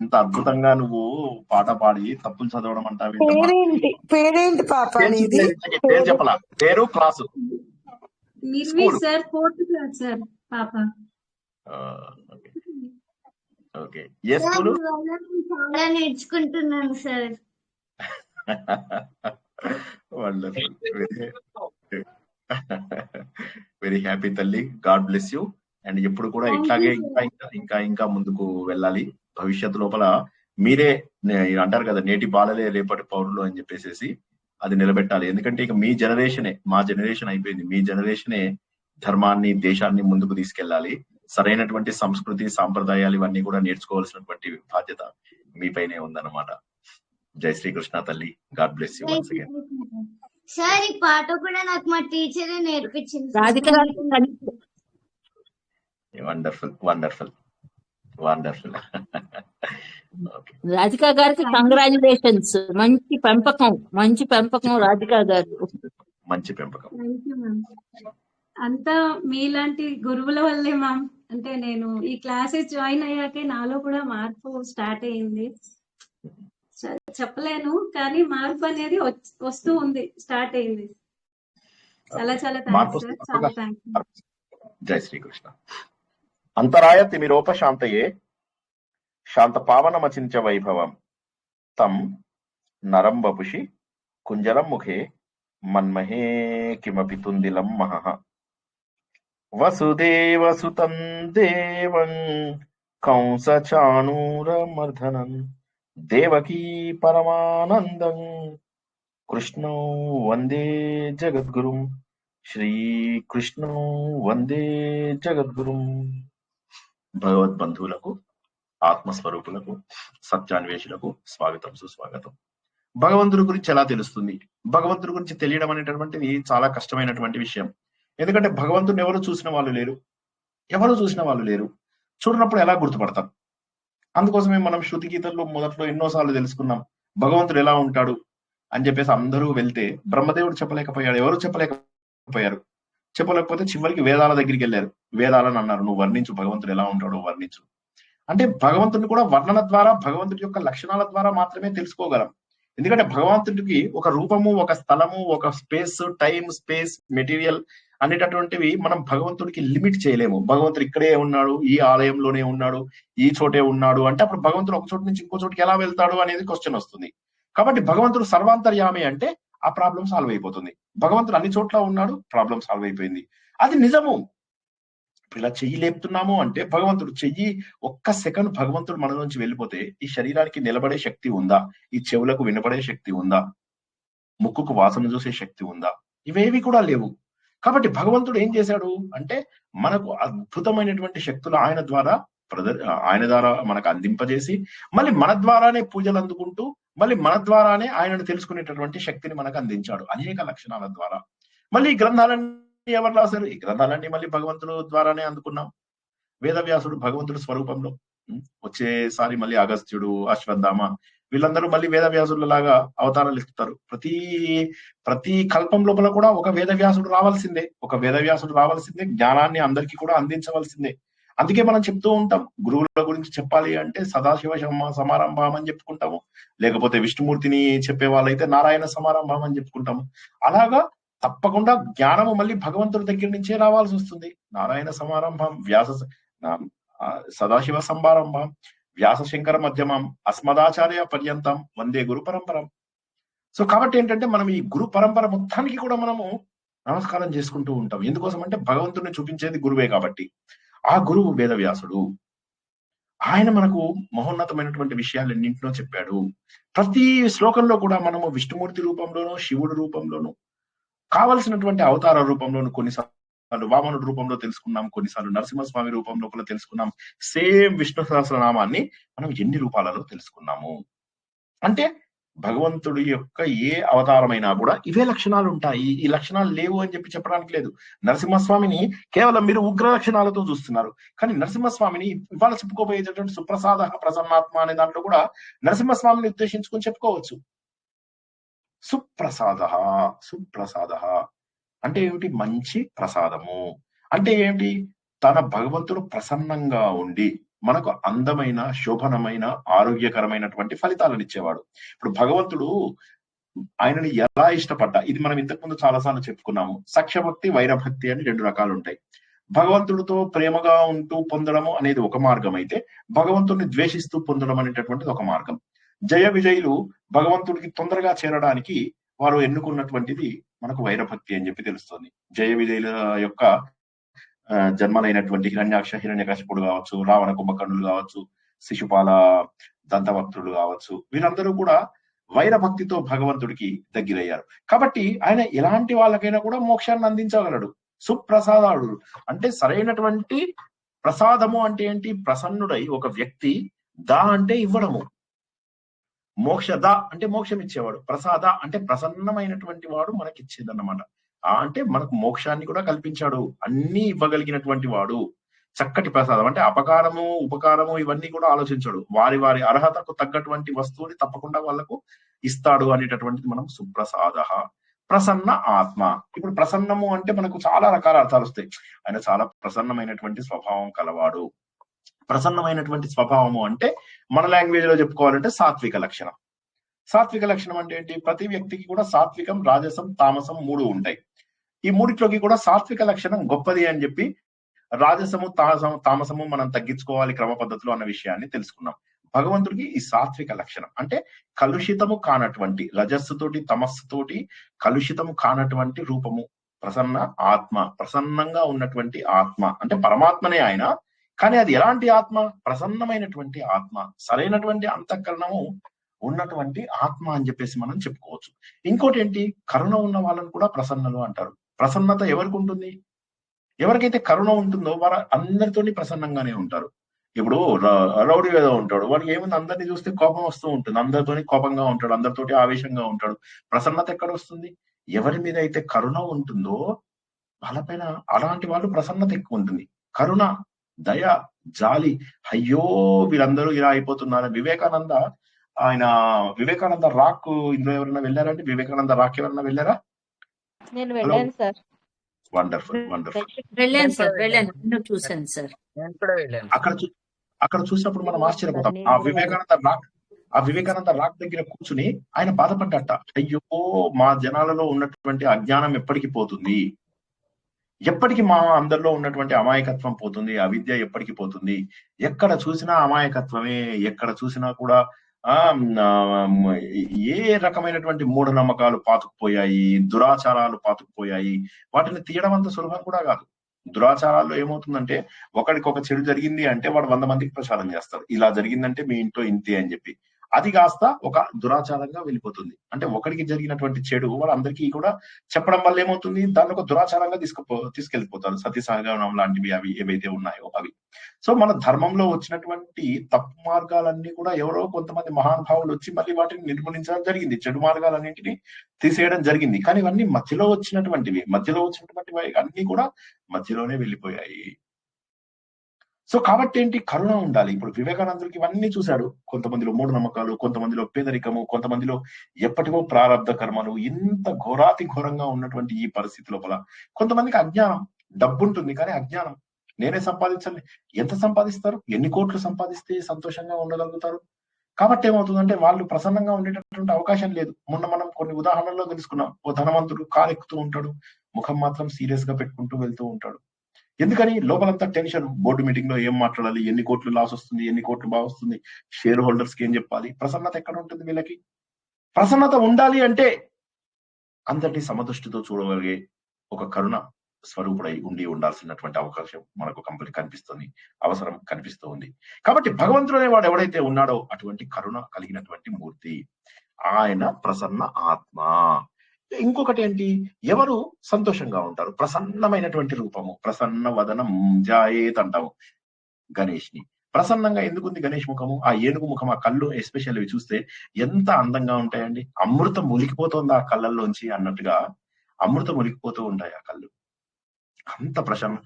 ఇంత అద్భుతంగా నువ్వు పాట పాడి తప్పులు చదవడం అంటావేంటమ్మా? పేరేంటి పాప నీది? పేరు చెప్పలా, పేరు class Nirvi sir, 4th class sir పాప. ఓకే, ఏ స్కూల్? చాలా నేర్చుకుంటున్నాను సార్. వండర్ఫుల్, వెరీ హ్యాపీ తల్లి, గాడ్ బ్లెస్ యూ. అండ్ ఎప్పుడు కూడా ఇట్లాగే ఇంకా ఇంకా ఇంకా ఇంకా ముందుకు వెళ్ళాలి. భవిష్యత్తు లోపల మీరే అంటారు కదా, నేటి బాలలే రేపటి పౌరులు అని చెప్పేసి అది నిలబెట్టాలి. ఎందుకంటే ఇక మీ జనరేషనే, మా జనరేషన్ అయిపోయింది, మీ జనరేషనే ధర్మాన్ని, దేశాన్ని ముందుకు తీసుకెళ్లాలి. సరైనటువంటి సంస్కృతి, సాంప్రదాయాలు ఇవన్నీ కూడా నేర్చుకోవాల్సినటువంటి బాధ్యత మీపైనే ఉందన్నమాట. జై శ్రీకృష్ణ తల్లి, God bless you once again. Sir ఈ పాట కూడా నాకు మా టీచరే నేర్పించింది. Wonderful wonderful wonderful. రాధికా గారికి కంగ్రాచులేషన్స్. మంచి పెంపకం, మంచి పెంపకం రాధికా గారు, మంచి పెంపకం. అంతా మీలాంటి గురువుల వల్లే మ్యామ్. అంటే నేను ఈ క్లాసెస్ జాయిన్ అయ్యాకే నాలో కూడా మార్పు స్టార్ట్ అయింది. చెప్పలేను, కానీ మార్పు అనేది వస్తూ ఉంది, స్టార్ట్ అయింది. చాలా చాలా థ్యాంక్స్ సార్, చాలా థ్యాంక్స్. జై శ్రీకృష్ణ. అంతరాయ తిమిరోపశాంతయే శాంత పావనమచించ వైభవం తం నరం వపుషి కుంజరం ముఖే మన్మహే కిమపి తుందిలం మహః. వసుదేవసుతం దేవం కంసచాణూరమర్ధనం దేవకీ పరమానందం కృష్ణం వందే జగద్గురుం శ్రీకృష్ణం వందే జగద్గురుం. భగవద్బంధువులకు, ఆత్మస్వరూపులకు, సత్యాన్వేషులకు స్వాగతం, సుస్వాగతం. భగవంతుడి గురించి ఎలా తెలుస్తుంది? భగవంతుడి గురించి తెలియడం అనేటటువంటిది చాలా కష్టమైనటువంటి విషయం. ఎందుకంటే భగవంతుడిని ఎవరు చూసిన వాళ్ళు లేరు. చూడనప్పుడు ఎలా గుర్తుపడతాం? అందుకోసమే మనం శృతి గీతల్లో మొదట్లో ఎన్నోసార్లు తెలుసుకున్నాం భగవంతుడు ఎలా ఉంటాడు అని చెప్పేసి. అందరూ వెళ్తే బ్రహ్మదేవుడు చెప్పలేకపోయాడు, ఎవరు చెప్పలేకపోతే చివరికి వేదాల దగ్గరికి వెళ్ళారు. వేదాలని అన్నారు, నువ్వు వర్ణించు, భగవంతుడు ఎలా ఉంటాడో వర్ణించు. అంటే భగవంతుడిని కూడా వర్ణన ద్వారా, భగవంతుడి యొక్క లక్షణాల ద్వారా మాత్రమే తెలుసుకోగలం. ఎందుకంటే భగవంతుడికి ఒక రూపము, ఒక స్థలము, ఒక స్పేస్, టైం, స్పేస్, మెటీరియల్ అనేటటువంటివి మనం భగవంతుడికి లిమిట్ చేయలేము. భగవంతుడు ఇక్కడే ఉన్నాడు, ఈ ఆలయంలోనే ఉన్నాడు, ఈ చోటే ఉన్నాడు అంటే అప్పుడు భగవంతుడు ఒక చోటు నుంచి ఇంకో చోటుకి ఎలా వెళ్తాడు అనేది క్వశ్చన్ వస్తుంది. కాబట్టి భగవంతుడు సర్వాంతర్యామి అంటే ఆ ప్రాబ్లం సాల్వ్ అయిపోతుంది. భగవంతుడు అన్ని చోట్ల ఉన్నాడు, ప్రాబ్లం సాల్వ్ అయిపోయింది. అది నిజము. ఇలా చెయ్యి లేపుతున్నాము అంటే భగవంతుడు చెయ్యి ఒక్క సెకండ్ భగవంతుడు మన నుంచి వెళ్ళిపోతే ఈ శరీరానికి నిలబడే శక్తి ఉందా? ఈ చెవులకు వినపడే శక్తి ఉందా? ముక్కుకు వాసన చూసే శక్తి ఉందా? ఇవేవి కూడా లేవు. కాబట్టి భగవంతుడు ఏం చేశాడు అంటే మనకు అద్భుతమైనటువంటి శక్తులు ఆయన ద్వారా మనకు అందింపజేసి మళ్ళీ మన ద్వారానే పూజలు అందుకుంటూ మళ్ళీ మన ద్వారానే ఆయనను తెలుసుకునేటటువంటి శక్తిని మనకు అందించాడు అనేక లక్షణాల ద్వారా. మళ్ళీ ఈ గ్రంథాలన్నీ ఎవరు రాశారు? ఈ గ్రంథాలన్నీ మళ్ళీ భగవంతుడు ద్వారానే అందుకున్నాం. వేదవ్యాసుడు భగవంతుడు స్వరూపంలో, వచ్చేసారి మళ్ళీ అగస్త్యుడు, అశ్వత్థామ వీళ్ళందరూ మళ్ళీ వేదవ్యాసులలాగా అవతారాలు ఇస్తారు. ప్రతి కల్పం లోపల కూడా ఒక వేదవ్యాసుడు రావాల్సిందే, జ్ఞానాన్ని అందరికీ కూడా అందించవలసిందే. అందుకే మనం చెప్తూ ఉంటాం, గురువుల గురించి చెప్పాలి అంటే సదాశివ సమారంభం అని చెప్పుకుంటాము, లేకపోతే విష్ణుమూర్తిని చెప్పే వాళ్ళైతే నారాయణ సమారంభం అని చెప్పుకుంటాము. అలాగా తప్పకుండా జ్ఞానము మళ్ళీ భగవంతుడి దగ్గర నుంచే రావాల్సి వస్తుంది. నారాయణ సమారంభం, సదాశివ సమారంభం, వ్యాస శంకర మధ్యమం, అస్మదాచార్య పర్యంతం, వందే గురు పరంపరం. సో కాబట్టి ఏంటంటే మనం ఈ గురు పరంపర మొత్తానికి కూడా మనము నమస్కారం చేసుకుంటూ ఉంటాం. ఎందుకోసం అంటే భగవంతుడిని చూపించేది గురువే కాబట్టి. ఆ గురువు వేదవ్యాసుడు. ఆయన మనకు మహోన్నతమైనటువంటి విషయాలన్నింటిలో చెప్పాడు. ప్రతి శ్లోకంలో కూడా మనము విష్ణుమూర్తి రూపంలోనూ, శివుడి రూపంలోనూ, కావలసినటువంటి అవతార రూపంలోనూ, కొన్నిసార్లు వామనుడి రూపంలో తెలుసుకున్నాం, కొన్నిసార్లు నరసింహస్వామి రూపంలో కూడా తెలుసుకున్నాం. సేమ్ విష్ణు సహస్రనామాన్ని మనం ఎన్ని రూపాలలో తెలుసుకున్నాము అంటే భగవంతుడి యొక్క ఏ అవతారమైనా కూడా ఇవే లక్షణాలు ఉంటాయి. ఈ లక్షణాలు లేవు అని చెప్పి చెప్పడానికి లేదు. నరసింహస్వామిని కేవలం మీరు ఉగ్ర లక్షణాలతో చూస్తున్నారు, కానీ నరసింహస్వామిని ఇవాళ చెప్పుకోబోయేటటువంటి సుప్రసాద ప్రసన్నాత్మ అనే దాంట్లో కూడా నరసింహస్వామిని ఉద్దేశించుకొని చెప్పుకోవచ్చు. సుప్రసాద అంటే ఏమిటి? మంచి ప్రసాదము అంటే ఏమిటి? తన భగవంతుడు ప్రసన్నంగా ఉండి మనకు అందమైన, శోభనమైన, ఆరోగ్యకరమైనటువంటి ఫలితాలను ఇచ్చేవాడు. ఇప్పుడు భగవంతుడు ఆయనని ఎలా ఇష్టపడ్డా, ఇది మనం ఇంతకు ముందు చాలాసార్లు చెప్పుకున్నాము. సఖ్యభక్తి, వైరభక్తి అని 2 రకాలు ఉంటాయి. భగవంతుడితో ప్రేమగా ఉంటూ పొందడము అనేది ఒక మార్గం అయితే, భగవంతుడిని ద్వేషిస్తూ పొందడం అనేటటువంటిది ఒక మార్గం. జయ విజయులు భగవంతుడికి తొందరగా చేరడానికి వారు ఎన్నుకున్నటువంటిది మనకు వైరభక్తి అని చెప్పి తెలుస్తుంది. జయ విజయుల యొక్క జన్మలైనటువంటి హిరణ్యాక్ష, హిరణ్యకశిపుడు కావచ్చు, రావణ కుంభకర్ణులు కావచ్చు, శిశుపాల దంతవక్తులు కావచ్చు, వీరందరూ కూడా వైరభక్తితో భగవంతుడికి దగ్గరయ్యారు. కాబట్టి ఆయన ఎలాంటి వాళ్ళకైనా కూడా మోక్షాన్ని అందించగలడు. సుప్రసాదాడు అంటే సరైనటువంటి ప్రసాదము అంటే ఏంటి? ప్రసన్నుడై ఒక వ్యక్తి దా అంటే ఇవ్వడము, మోక్ష దా అంటే మోక్షం ఇచ్చేవాడు, ప్రసాద అంటే ప్రసన్నమైనటువంటి వాడు మనకిచ్చేదన్నమాట. అంటే మనకు మోక్షాన్ని కూడా కల్పించాడు, అన్ని ఇవ్వగలిగినటువంటి వాడు. చక్కటి ప్రసాదం అంటే అపకారము, ఉపకారము ఇవన్నీ కూడా ఆలోచించాడు. వారి వారి అర్హతకు తగ్గటువంటి వస్తువుని తప్పకుండా వాళ్ళకు ఇస్తాడు అనేటటువంటిది మనం సుప్రసాద. ప్రసన్న ఆత్మ. ఇప్పుడు ప్రసన్నము అంటే మనకు చాలా రకాల అర్థాలు వస్తాయి. ఆయన చాలా ప్రసన్నమైనటువంటి స్వభావం కలవాడు. ప్రసన్నమైనటువంటి స్వభావము అంటే మన లాంగ్వేజ్ లో చెప్పుకోవాలంటే సాత్విక లక్షణం. సాత్విక లక్షణం అంటే ఏంటి? ప్రతి వ్యక్తికి కూడా సాత్వికం, రాజసం, తామసం 3 ఉంటాయి. ఈ మూడిట్లోకి కూడా సాత్విక లక్షణం గొప్పది అని చెప్పి రాజసము, తామసము మనం తగ్గించుకోవాలి క్రమ పద్ధతిలో అన్న విషయాన్ని తెలుసుకున్నాం. భగవంతుడికి ఈ సాత్విక లక్షణం అంటే కలుషితము కానటువంటి, రజస్సుతోటి తమస్సుతోటి కలుషితము కానటువంటి రూపము, ప్రసన్న ఆత్మ, ప్రసన్నంగా ఉన్నటువంటి ఆత్మ అంటే పరమాత్మనే ఆయన. కానీ అది ఎలాంటి ఆత్మ? ప్రసన్నమైనటువంటి ఆత్మ, సరైనటువంటి అంతఃకరణము ఉన్నటువంటి ఆత్మ అని చెప్పేసి మనం చెప్పుకోవచ్చు. ఇంకోటి ఏంటి? కరుణ ఉన్న వాళ్ళని కూడా ప్రసన్నలు అంటారు. ప్రసన్నత ఎవరికి ఉంటుంది? ఎవరికైతే కరుణ ఉంటుందో వారు అందరితోని ప్రసన్నంగానే ఉంటారు. ఇప్పుడు రౌడీ ఏదో ఉంటాడు, వాడికి ఏముంది? అందరినీ చూస్తే కోపం వస్తూ ఉంటుంది, అందరితోని కోపంగా ఉంటాడు, అందరితోటి ఆవేశంగా ఉంటాడు. ప్రసన్నత ఎక్కడ వస్తుంది? ఎవరి మీద అయితే కరుణ ఉంటుందో వాళ్ళపైన అలాంటి వాళ్ళు ప్రసన్నత ఎక్కువ ఉంటుంది. కరుణ, దయ, జాలి, అయ్యో వీళ్ళందరూ ఇలా అయిపోతున్నారు. వివేకానంద రాక్ ఇందులో ఎవరైనా వెళ్ళారంటే వివేకానంద రాక్ ఎవరైనా వెళ్ళారా? నేను వెళ్ళాను సార్. Wonderful wonderful. వెళ్ళాను సార్, వెళ్ళాను, చూశాను సార్. అక్కడ చూసినప్పుడు మనం ఆశ్చర్యపోతాం. ఆ వివేకానంద రాక్ దగ్గర కూర్చుని ఆయన బాధపడ్డట. అయ్యో మా జనాలలో ఉన్నటువంటి అజ్ఞానం ఎప్పటికి పోతుంది, ఎప్పటికి మా అందరిలో ఉన్నటువంటి అమాయకత్వం పోతుంది, అవిద్య ఎప్పటికి పోతుంది, ఎక్కడ చూసినా అమాయకత్వమే, ఎక్కడ చూసినా కూడా ఏ రకమైనటువంటి మూఢనమ్మకాలు పాతుకుపోయాయి, దురాచారాలు పాతుకుపోయాయి. వాటిని తీయడం అంత సులభం కూడా కాదు. దురాచారాల్లో ఏమవుతుందంటే ఒకడికొక చెడు జరిగింది అంటే వాడు 100 మందికి ప్రచారం చేస్తాడు, ఇలా జరిగిందంటే మీ ఇంట్లో ఇంతే అని చెప్పి. అది కాస్త ఒక దురాచారంగా వెళ్ళిపోతుంది. అంటే ఒకడికి జరిగినటువంటి చెడు వాడు అందరికీ కూడా చెప్పడం వల్ల ఏమవుతుంది? దాన్ని ఒక దురాచారంగా తీసుకెళ్లిపోతారు. సత్యసాగరం లాంటివి అవి ఏవైతే ఉన్నాయో అవి. సో మన ధర్మంలో వచ్చినటువంటి తప్పు మార్గాలన్నీ కూడా ఎవరో కొంతమంది మహానుభావులు వచ్చి మళ్ళీ వాటిని నిర్మూలించడం జరిగింది. చెడు మార్గాలన్నింటినీ తీసేయడం జరిగింది. కానీ ఇవన్నీ మధ్యలో వచ్చినటువంటివి అన్ని కూడా మధ్యలోనే వెళ్ళిపోయాయి. సో కాబట్టి ఏంటి? కరుణ ఉండాలి. ఇప్పుడు వివేకానందుడికి ఇవన్నీ చూశాడు. కొంతమందిలో మూఢనమ్మకాలు, కొంతమందిలో పేదరికము, కొంతమందిలో ఎప్పటికో ప్రారంధ కర్మలు, ఇంత ఘోరాతి ఘోరంగా ఉన్నటువంటి ఈ పరిస్థితి లోపల కొంతమందికి అజ్ఞానం, డబ్బు ఉంటుంది కానీ అజ్ఞానం. నేనే సంపాదించాలి. ఎంత సంపాదిస్తారు? ఎన్ని కోట్లు సంపాదిస్తే సంతోషంగా ఉండగలుగుతారు? కాబట్టి ఏమవుతుందంటే వాళ్ళు ప్రసన్నంగా ఉండేటటువంటి అవకాశం లేదు. మొన్న మనం కొన్ని ఉదాహరణల్లో తెలుసుకున్నాం. ఓ ధనవంతుడు కారు ఎక్కుతూ ఉంటాడు, ముఖం మాత్రం సీరియస్ గా పెట్టుకుంటూ వెళ్తూ ఉంటాడు. ఎందుకని? లోపలంతా టెన్షన్. బోర్డు మీటింగ్ లో ఏం మాట్లాడాలి, ఎన్ని కోట్లు లాస్ వస్తుంది, ఎన్ని కోట్లు బాగా వస్తుంది, షేర్ హోల్డర్స్ కి ఏం చెప్పాలి. ప్రసన్నత ఎక్కడ ఉంటుంది వీళ్ళకి? ప్రసన్నత ఉండాలి అంటే అందరినీ సమదృష్టితో చూడగలిగే ఒక కరుణ స్వరూపుడై ఉండాల్సినటువంటి అవకాశం మనకు కనిపిస్తుంది, అవసరం కనిపిస్తూ ఉంది. కాబట్టి భగవంతుడు అనేవాడు ఎవడైతే ఉన్నాడో అటువంటి కరుణ కలిగినటువంటి మూర్తి ఆయన, ప్రసన్న ఆత్మ. ఇంకొకటి ఏంటి? ఎవరు సంతోషంగా ఉంటారు? ప్రసన్నమైనటువంటి రూపము, ప్రసన్న వదనం జాయేత్ అంటాము గణేష్ ని. ప్రసన్నంగా ఎందుకుంది గణేష్ ముఖము? ఆ ఏనుగు ముఖం, ఆ కళ్ళు ఎస్పెషల్ అవి చూస్తే ఎంత అందంగా ఉంటాయండి. అమృతం ఉలికిపోతుంది ఆ కళ్ళల్లోంచి అన్నట్టుగా అమృతం ఉలికిపోతూ ఉంటాయి ఆ కళ్ళు. అంత ప్రసన్న.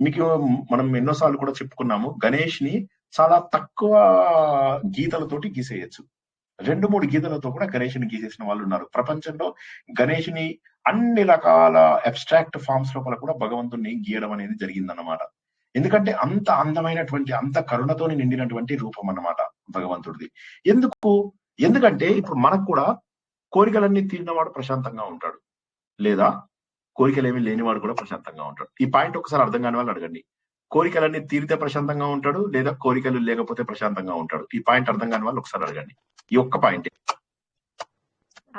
మీకు మనం ఎన్నోసార్లు కూడా చెప్పుకున్నాము, గణేష్ ని చాలా తక్కువ గీతలతోటి గీసేయచ్చు. 2-3 గీతలతో కూడా గణేషుని గీసేసిన వాళ్ళు ఉన్నారు ప్రపంచంలో. గణేషుని అన్ని రకాల అబ్స్ట్రాక్ట్ ఫార్మ్స్ లోపల కూడా భగవంతుని గీయడం అనేది జరిగిందన్నమాట. ఎందుకంటే అంత అందమైనటువంటి, అంత కరుణతోని నిండినటువంటి రూపం అన్నమాట భగవంతుడిది. ఎందుకంటే ఇప్పుడు మనకు కూడా కోరికలన్నీ తీరినవాడు ప్రశాంతంగా ఉంటాడు, లేదా కోరికలేమీ లేనివాడు కూడా ప్రశాంతంగా ఉంటాడు. ఈ పాయింట్ ఒకసారి అర్థం కాని వాళ్ళు అడగండి. కోరికలన్నీ తీరితే ప్రశాంతంగా ఉంటాడు, లేదా కోరికలు లేకపోతే ప్రశాంతంగా ఉంటాడు. ఈ పాయింట్ అర్థం కాని వాళ్ళు ఒకసారి అడగండి. ఈ ఒక్క పాయింట్.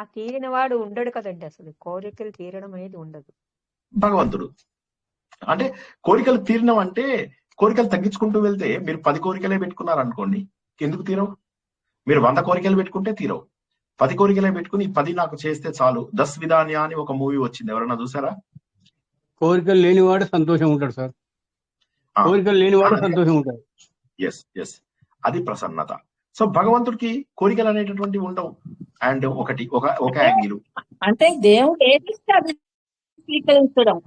ఆ తీరిన వాడు ఉండడు కదండి, అసలు కోరికలు తీరడం అనేది ఉండదు. భగవంతుడు అంటే కోరికలు తీరినం అంటే కోరికలు తగ్గించుకుంటూ వెళ్తే మీరు 10 కోరికలే పెట్టుకున్నారు అనుకోండి, ఎందుకు తీరవు? మీరు 100 కోరికలు పెట్టుకుంటే తీరవు. 10 కోరికలే పెట్టుకుని 10 నాకు చేస్తే చాలు. 10 విధాన్య అని ఒక మూవీ వచ్చింది, ఎవరైనా చూసారా? కోరికలు లేనివాడు సంతోషం ఉంటాడు సార్. కోరికలు లేనివాడు సంతోషం ఉంటాడు. ఎస్ అది ప్రసన్నత. సో భగవంతుడికి కోరికలు అనేటటువంటివి ఉండవు. అండ్ ఒక యాంగిల్ అంటే దేవుడు ఏది ఇస్తే అది స్వీకరించడం,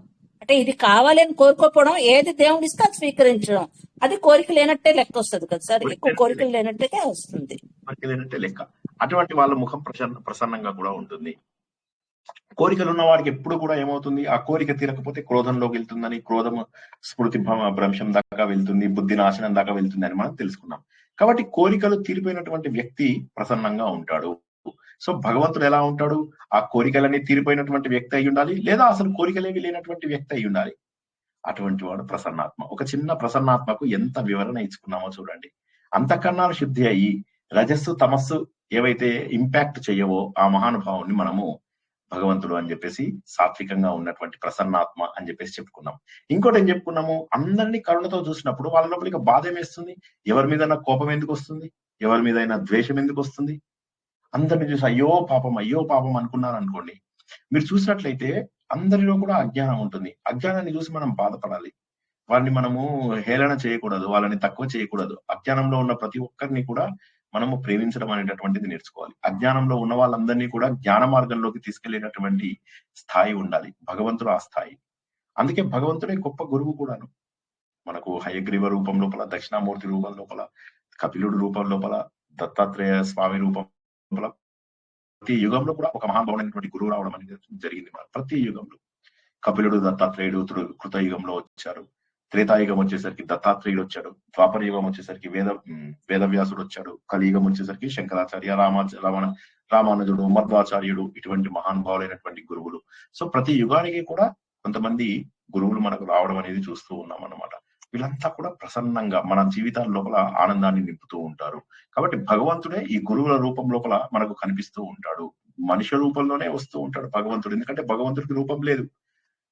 అంటే ఇది కావాలని కోరుకోపోవడం, ఏది దేవుడు ఇస్తే అది స్వీకరించడం, అది కోరిక లేనట్టే లెక్క వస్తుంది కదా సార్. ఎక్కువ కోరికలు లేనట్టే వస్తుంది. కోరిక లేనట్టే లెక్క. అటువంటి వాళ్ళ ముఖం ప్రసన్నంగా కూడా ఉంటుంది. కోరికలు ఉన్న వాడికి ఎప్పుడు కూడా ఏమవుతుంది, ఆ కోరిక తీరకపోతే క్రోధంలోకి వెళ్తుందని, క్రోధం స్మృతి భ్రంశం దాకా వెళ్తుంది, బుద్ధి నాశనం దాకా వెళ్తుంది అని మనం తెలుసుకున్నాం. కాబట్టి కోరికలు తీరిపోయినటువంటి వ్యక్తి ప్రసన్నంగా ఉంటాడు. సో భగవంతుడు ఎలా ఉంటాడు? ఆ కోరికలన్నీ తీరిపోయినటువంటి వ్యక్తి అయి ఉండాలి, లేదా అసలు కోరికలేవి లేనటువంటి వ్యక్తి అయి ఉండాలి. అటువంటి వాడు ప్రసన్నాత్మ. ఒక చిన్న ప్రసన్నాత్మకు ఎంత వివరణ ఇచ్చుకున్నామో చూడండి. అంతఃకరణాలు శుద్ధి అయ్యి రజస్సు తమస్సు ఏవైతే ఇంపాక్ట్ చేయవో ఆ మహానుభావుని మనము భగవంతుడు అని చెప్పేసి, సాత్వికంగా ఉన్నటువంటి ప్రసన్నాత్మ అని చెప్పేసి చెప్పుకున్నాం. ఇంకోటి ఏం చెప్పుకున్నాము? అందరినీ కరుణతో చూసినప్పుడు వాళ్ళ లోపలికి బాధ ఏమేస్తుంది? ఎవరి మీద కోపం ఎందుకు వస్తుంది? ఎవరి మీద ద్వేషం ఎందుకు వస్తుంది? అందరిని చూసి అయ్యో పాపం అనుకున్నారు అనుకోండి, మీరు చూసినట్లయితే అందరిలో కూడా అజ్ఞానం ఉంటుంది. అజ్ఞానాన్ని చూసి మనం బాధపడాలి. వారిని మనము హేళన చేయకూడదు, వాళ్ళని తక్కువ చేయకూడదు. అజ్ఞానంలో ఉన్న ప్రతి ఒక్కరిని కూడా మనము ప్రేమించడం అనేటటువంటిది నేర్చుకోవాలి. అజ్ఞానంలో ఉన్న వాళ్ళందరినీ కూడా జ్ఞాన మార్గంలోకి తీసుకెళ్లేటటువంటి స్థాయి ఉండాలి. భగవంతుడు ఆ స్థాయి. అందుకే భగవంతుడే గొప్ప గురువు కూడాను. మనకు హయగ్రీవ రూపం లోపల, దక్షిణామూర్తి రూపం లోపల, కపిలుడు రూపం లోపల, దత్తాత్రేయ స్వామి రూపం లోపల, ప్రతి యుగంలో కూడా ఒక మహానుభావుడైనటువంటి గురువు రావడం అనేది జరిగింది. ప్రతి యుగంలో కపిలుడు, దత్తాత్రేయుడు కృతయుగంలో వచ్చారు. త్రేతాయుగం వచ్చేసరికి దత్తాత్రేయుడు వచ్చాడు. ద్వాపర యుగం వచ్చేసరికి వేదవ్యాసుడు వచ్చాడు. కలియుగం వచ్చేసరికి శంకరాచార్య, రామానుజుడు, మధ్వాచార్యుడు, ఇటువంటి మహానుభావులైనటువంటి గురువులు. సో ప్రతి యుగానికి కూడా కొంతమంది గురువులు మనకు రావడం అనేది చూస్తూ ఉన్నాం అన్నమాట. వీళ్ళంతా కూడా ప్రసన్నంగా మన జీవితాల లోపల ఆనందాన్ని నింపుతూ ఉంటారు. కాబట్టి భగవంతుడే ఈ గురువుల రూపం లోపల మనకు కనిపిస్తూ ఉంటాడు. మనుష్య రూపంలోనే వస్తూ ఉంటాడు భగవంతుడు, ఎందుకంటే భగవంతుడికి రూపం లేదు.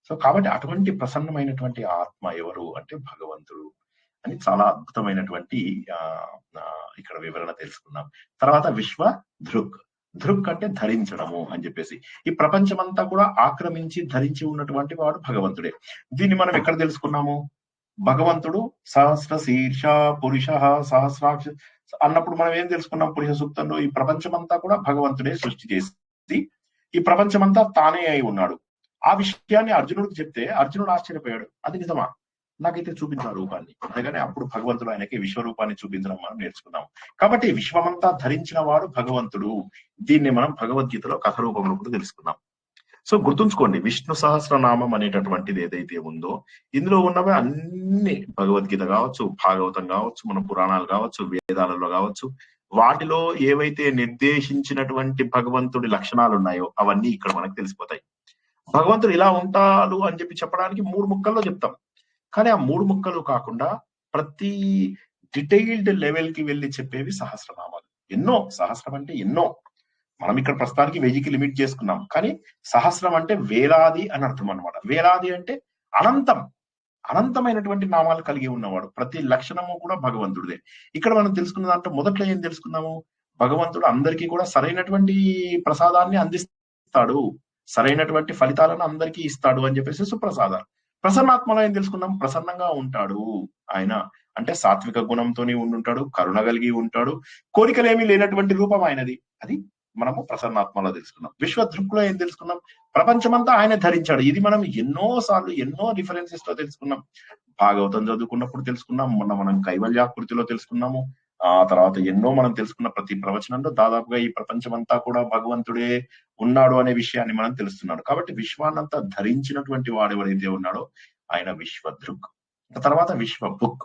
సో కాబట్టి అటువంటి ప్రసన్నమైనటువంటి ఆత్మ ఎవరు అంటే భగవంతుడు అని చాలా అద్భుతమైనటువంటి ఇక్కడ వివరణ తెలుసుకున్నాం. తర్వాత దృక్ అంటే ధరించడము అని చెప్పేసి, ఈ ప్రపంచమంతా కూడా ఆక్రమించి ధరించి ఉన్నటువంటి వాడు భగవంతుడే. దీన్ని మనం ఎక్కడ తెలుసుకున్నాము? భగవంతుడు సహస్ర శీర్ష పురుష సహస్రాక్ష అన్నప్పుడు మనం ఏం తెలుసుకున్నాం? పురుష సూక్తంలో ఈ ప్రపంచమంతా కూడా భగవంతుడే సృష్టి చేసి ఈ ప్రపంచమంతా తానే అయి ఉన్నాడు. ఆ విషయాన్ని అర్జునుడికి చెప్తే అర్జునుడు ఆశ్చర్యపోయాడు. అది నిజమా? నాకైతే చూపించిన రూపాన్ని. అందుకని అప్పుడు భగవంతుడు ఆయనకి విశ్వరూపాన్ని చూపించడం మనం నేర్చుకున్నాం. కాబట్టి విశ్వమంతా ధరించిన వాడు భగవంతుడు. దీన్ని మనం భగవద్గీతలో కథ రూపంలో కూడా తెలుసుకున్నాం. సో గుర్తుంచుకోండి, విష్ణు సహస్రనామం అనేటటువంటిది ఏదైతే ఉందో ఇందులో ఉన్నవి అన్ని, భగవద్గీత కావచ్చు, భాగవతం కావచ్చు, మన పురాణాలు కావచ్చు, వేదాలలో కావచ్చు, వాటిలో ఏవైతే నిర్దేశించినటువంటి భగవంతుడి లక్షణాలు ఉన్నాయో అవన్నీ ఇక్కడ మనకు తెలిసిపోతాయి. భగవంతుడు ఇలా ఉంటాడు అని చెప్పడానికి 3 ముక్కల్లో చెప్తాం. కానీ ఆ 3 ముక్కలు కాకుండా ప్రతి డీటెయిల్డ్ లెవెల్ కి వెళ్ళి చెప్పేవి సహస్రనామాలు. ఎన్నో, సహస్రం అంటే ఎన్నో. మనం ఇక్కడ ప్రస్తుతానికి 1000కి లిమిట్ చేసుకున్నాం. కానీ సహస్రం అంటే వేలాది అని అర్థం అనమాట. వేలాది అంటే అనంతమైనటువంటి నామాలు కలిగి ఉన్నవాడు. ప్రతి లక్షణము కూడా భగవంతుడిదే. ఇక్కడ మనం తెలుసుకున్న దాంట్లో మొదట్లో ఏం తెలుసుకున్నాము? భగవంతుడు అందరికీ కూడా సరైనటువంటి ప్రసాదాన్ని అందిస్తాడు, సరైనటువంటి ఫలితాలను అందరికీ ఇస్తాడు అని చెప్పేసి సుప్రసాదాలు. ప్రసన్నాత్మలో ఏం తెలుసుకున్నాం? ప్రసన్నంగా ఉంటాడు ఆయన. అంటే సాత్విక గుణంతోనే ఉండుంటాడు, కరుణ కలిగి ఉంటాడు, కోరికలేమీ లేనటువంటి రూపం ఆయనది. అది మనము ప్రసన్నాత్మలో తెలుసుకున్నాం. విశ్వదృక్లో ఏం తెలుసుకున్నాం? ప్రపంచమంతా ఆయన ధరించాడు. ఇది మనం ఎన్నో సార్లు ఎన్నో రిఫరెన్సెస్ లో తెలుసుకున్నాం. భాగవతం చదువుకున్నప్పుడు తెలుసుకున్నాం, మొన్న మనం కైవల్యాకృతిలో తెలుసుకున్నాము. ఆ తర్వాత ఎన్నో మనం తెలుసుకున్న ప్రతి ప్రవచనంలో దాదాపుగా ఈ ప్రపంచమంతా కూడా భగవంతుడే ఉన్నాడు అనే విషయాన్ని మనం తెలుస్తున్నాడు. కాబట్టి విశ్వాన్నంతా ధరించినటువంటి వాడు ఎవరైతే ఉన్నాడో ఆయన విశ్వదృక్. తర్వాత విశ్వ భుక్.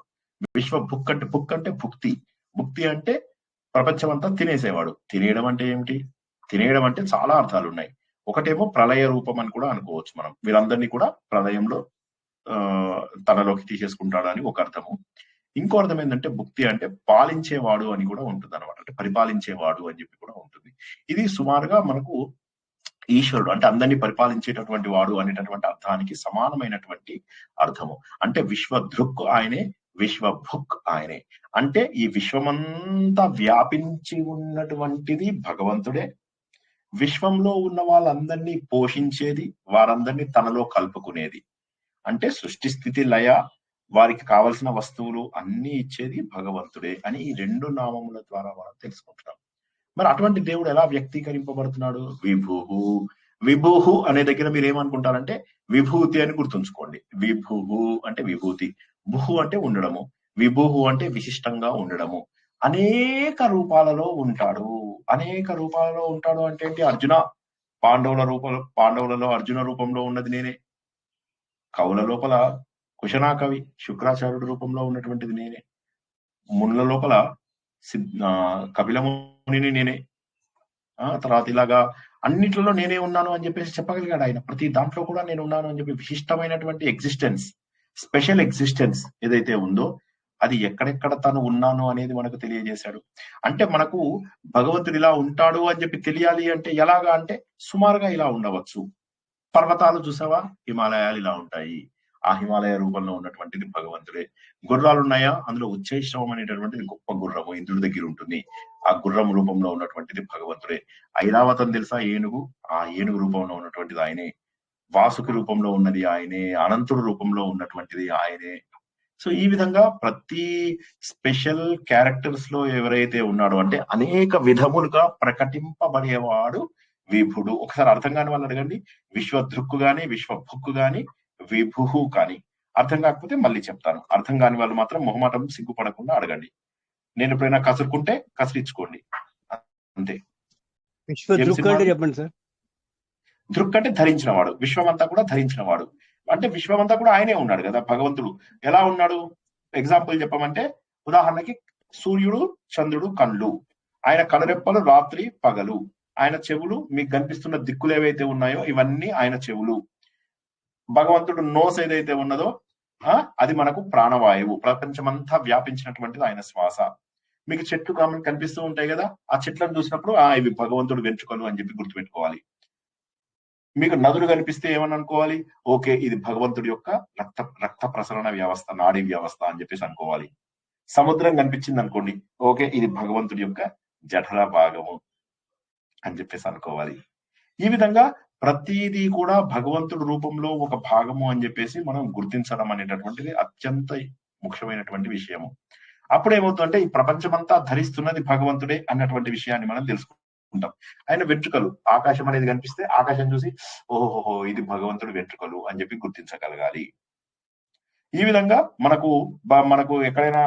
విశ్వ భుక్ అంటే భుక్తి. భుక్తి అంటే ప్రపంచం అంతా తినేసేవాడు. తినేయడం అంటే ఏమిటి? తినేయడం అంటే చాలా అర్థాలు ఉన్నాయి. ఒకటేమో ప్రళయ రూపం అని కూడా అనుకోవచ్చు మనం. వీరందరినీ కూడా ప్రళయంలో తనలోకి తీసేసుకుంటాడు అని ఒక అర్థము. ఇంకో అర్థం ఏంటంటే భుక్తి అంటే పాలించేవాడు అని కూడా ఉంటుంది అనమాట. అంటే పరిపాలించేవాడు అని చెప్పి కూడా ఉంటుంది. ఇది సుమారుగా మనకు ఈశ్వరుడు అంటే అందరినీ పరిపాలించేటటువంటి వాడు అనేటటువంటి అర్థానికి సమానమైనటువంటి అర్థము. అంటే విశ్వధృక్ ఆయనే, విశ్వభుక్ ఆయనే. అంటే ఈ విశ్వమంతా వ్యాపించి ఉన్నటువంటిది భగవంతుడే. విశ్వంలో ఉన్న వాళ్ళందరినీ పోషించేది, వారందరినీ తనలో కలుపుకునేది. అంటే సృష్టి స్థితి లయ, వారికి కావలసిన వస్తువులు అన్ని ఇచ్చేది భగవంతుడే అని ఈ 2 నామముల ద్వారా మనం తెలుసుకుంటున్నాం. మరి అటువంటి దేవుడు ఎలా వ్యక్తీకరింపబడుతున్నాడు? విభుహు. విభుహు అనే దగ్గర మీరు ఏమనుకుంటారంటే విభూతి అని గుర్తుంచుకోండి. విభుహు అంటే విభూతి, భుహు అంటే ఉండడము, విభుహు అంటే విశిష్టంగా ఉండడము. అనేక రూపాలలో ఉంటాడు. అనేక రూపాలలో ఉంటాడు అంటే ఏంటి? అర్జున, పాండవులలో అర్జున రూపంలో ఉన్నది నేనే. కవుల లోపల కుశనాకవి శుక్రాచార్యుడి రూపంలో ఉన్నటువంటిది నేనే. మునుల లోపల కపిలముని నేనే. తర్వాత ఇలాగా అన్నిట్లలో నేనే ఉన్నాను అని చెప్పేసి చెప్పగలిగాడు ఆయన. ప్రతి దాంట్లో కూడా నేను ఉన్నాను అని చెప్పి విశిష్టమైనటువంటి ఎగ్జిస్టెన్స్, స్పెషల్ ఎగ్జిస్టెన్స్ ఏదైతే ఉందో అది ఎక్కడెక్కడ తను ఉన్నాను అనేది మనకు తెలియజేశాడు. అంటే మనకు భగవంతుడు ఇలా ఉంటాడు అని చెప్పి తెలియాలి అంటే ఎలాగా అంటే సుమారుగా ఇలా ఉండవచ్చు. పర్వతాలు చూసావా? హిమాలయాలు ఇలా ఉంటాయి. ఆ హిమాలయ రూపంలో ఉన్నటువంటిది భగవంతుడే. గుర్రాలు ఉన్నాయా? అందులో ఉచ్చైశ్రవం అనేటటువంటిది గొప్ప గుర్రము ఇంద్రుడి దగ్గర ఉంటుంది. ఆ గుర్రం రూపంలో ఉన్నటువంటిది భగవంతుడే. ఐరావతం తెలుసా? ఏనుగు. ఆ ఏనుగు రూపంలో ఉన్నటువంటిది ఆయనే. వాసుకి రూపంలో ఉన్నది ఆయనే. అనంతుడు రూపంలో ఉన్నటువంటిది ఆయనే. సో ఈ విధంగా ప్రతి స్పెషల్ క్యారెక్టర్స్ లో ఎవరైతే ఉన్నాడో అంటే అనేక విధములుగా ప్రకటింపబడేవాడు విభుడు. ఒకసారి అర్థం కాని వాళ్ళు అడగండి. విశ్వధృక్కు గాని, విశ్వభుక్కు గాని, విభుహు కానీ. అర్థం కాకపోతే మళ్ళీ చెప్తాను. అర్థం కాని వాళ్ళు మాత్రం మొహమాటం సిగ్గుపడకుండా అడగండి. నేను ఎప్పుడైనా కసురుకుంటే కసిరించుకోండి, అంతే. విశ్వధృక్ అంటే చెప్పండి సార్. దృక్ అంటే ధరించిన వాడు, విశ్వమంతా కూడా ధరించిన వాడు. అంటే విశ్వమంతా కూడా ఆయనే ఉన్నాడు కదా. భగవంతుడు ఎలా ఉన్నాడు? ఎగ్జాంపుల్ చెప్పమంటే ఉదాహరణకి సూర్యుడు, చంద్రుడు కళ్ళు, ఆయన కనురెప్పలు రాత్రి పగలు, ఆయన చెవులు మీకు కనిపిస్తున్న దిక్కులు ఏవైతే ఉన్నాయో ఇవన్నీ ఆయన చెవులు. భగవంతుడు నోస్ ఏదైతే ఉన్నదో అది మనకు ప్రాణవాయువు. ప్రపంచమంతా వ్యాపించినటువంటిది ఆయన శ్వాస. మీకు చెట్లు కనిపిస్తూ ఉంటాయి కదా, ఆ చెట్లను చూసినప్పుడు ఇవి భగవంతుడు వెంట్రుకలు అని చెప్పి గుర్తుపెట్టుకోవాలి. మీకు నదులు కనిపిస్తే ఏమని అనుకోవాలి? ఓకే, ఇది భగవంతుడి యొక్క రక్త ప్రసరణ వ్యవస్థ, నాడీ వ్యవస్థ అని చెప్పేసి అనుకోవాలి. సముద్రం కనిపించింది అనుకోండి, ఓకే ఇది భగవంతుడి యొక్క జఠర భాగము అని చెప్పేసి అనుకోవాలి. ఈ విధంగా ప్రతిదీ కూడా భగవంతుడి రూపంలో ఒక భాగము అని చెప్పేసి మనం గుర్తించడం అనేటటువంటిది అత్యంత ముఖ్యమైనటువంటి విషయము. అప్పుడేమవుతుందంటే ఈ ప్రపంచమంతా ధరిస్తున్నది భగవంతుడే అన్నటువంటి విషయాన్ని మనం తెలుసుకుంటాం. ఆయన వెంట్రుకలు, ఆకాశం అనేది కనిపిస్తే ఆకాశం చూసి ఓహోహో ఇది భగవంతుడి వెంట్రుకలు అని చెప్పి గుర్తించగలగాలి. ఈ విధంగా మనకు ఎక్కడైనా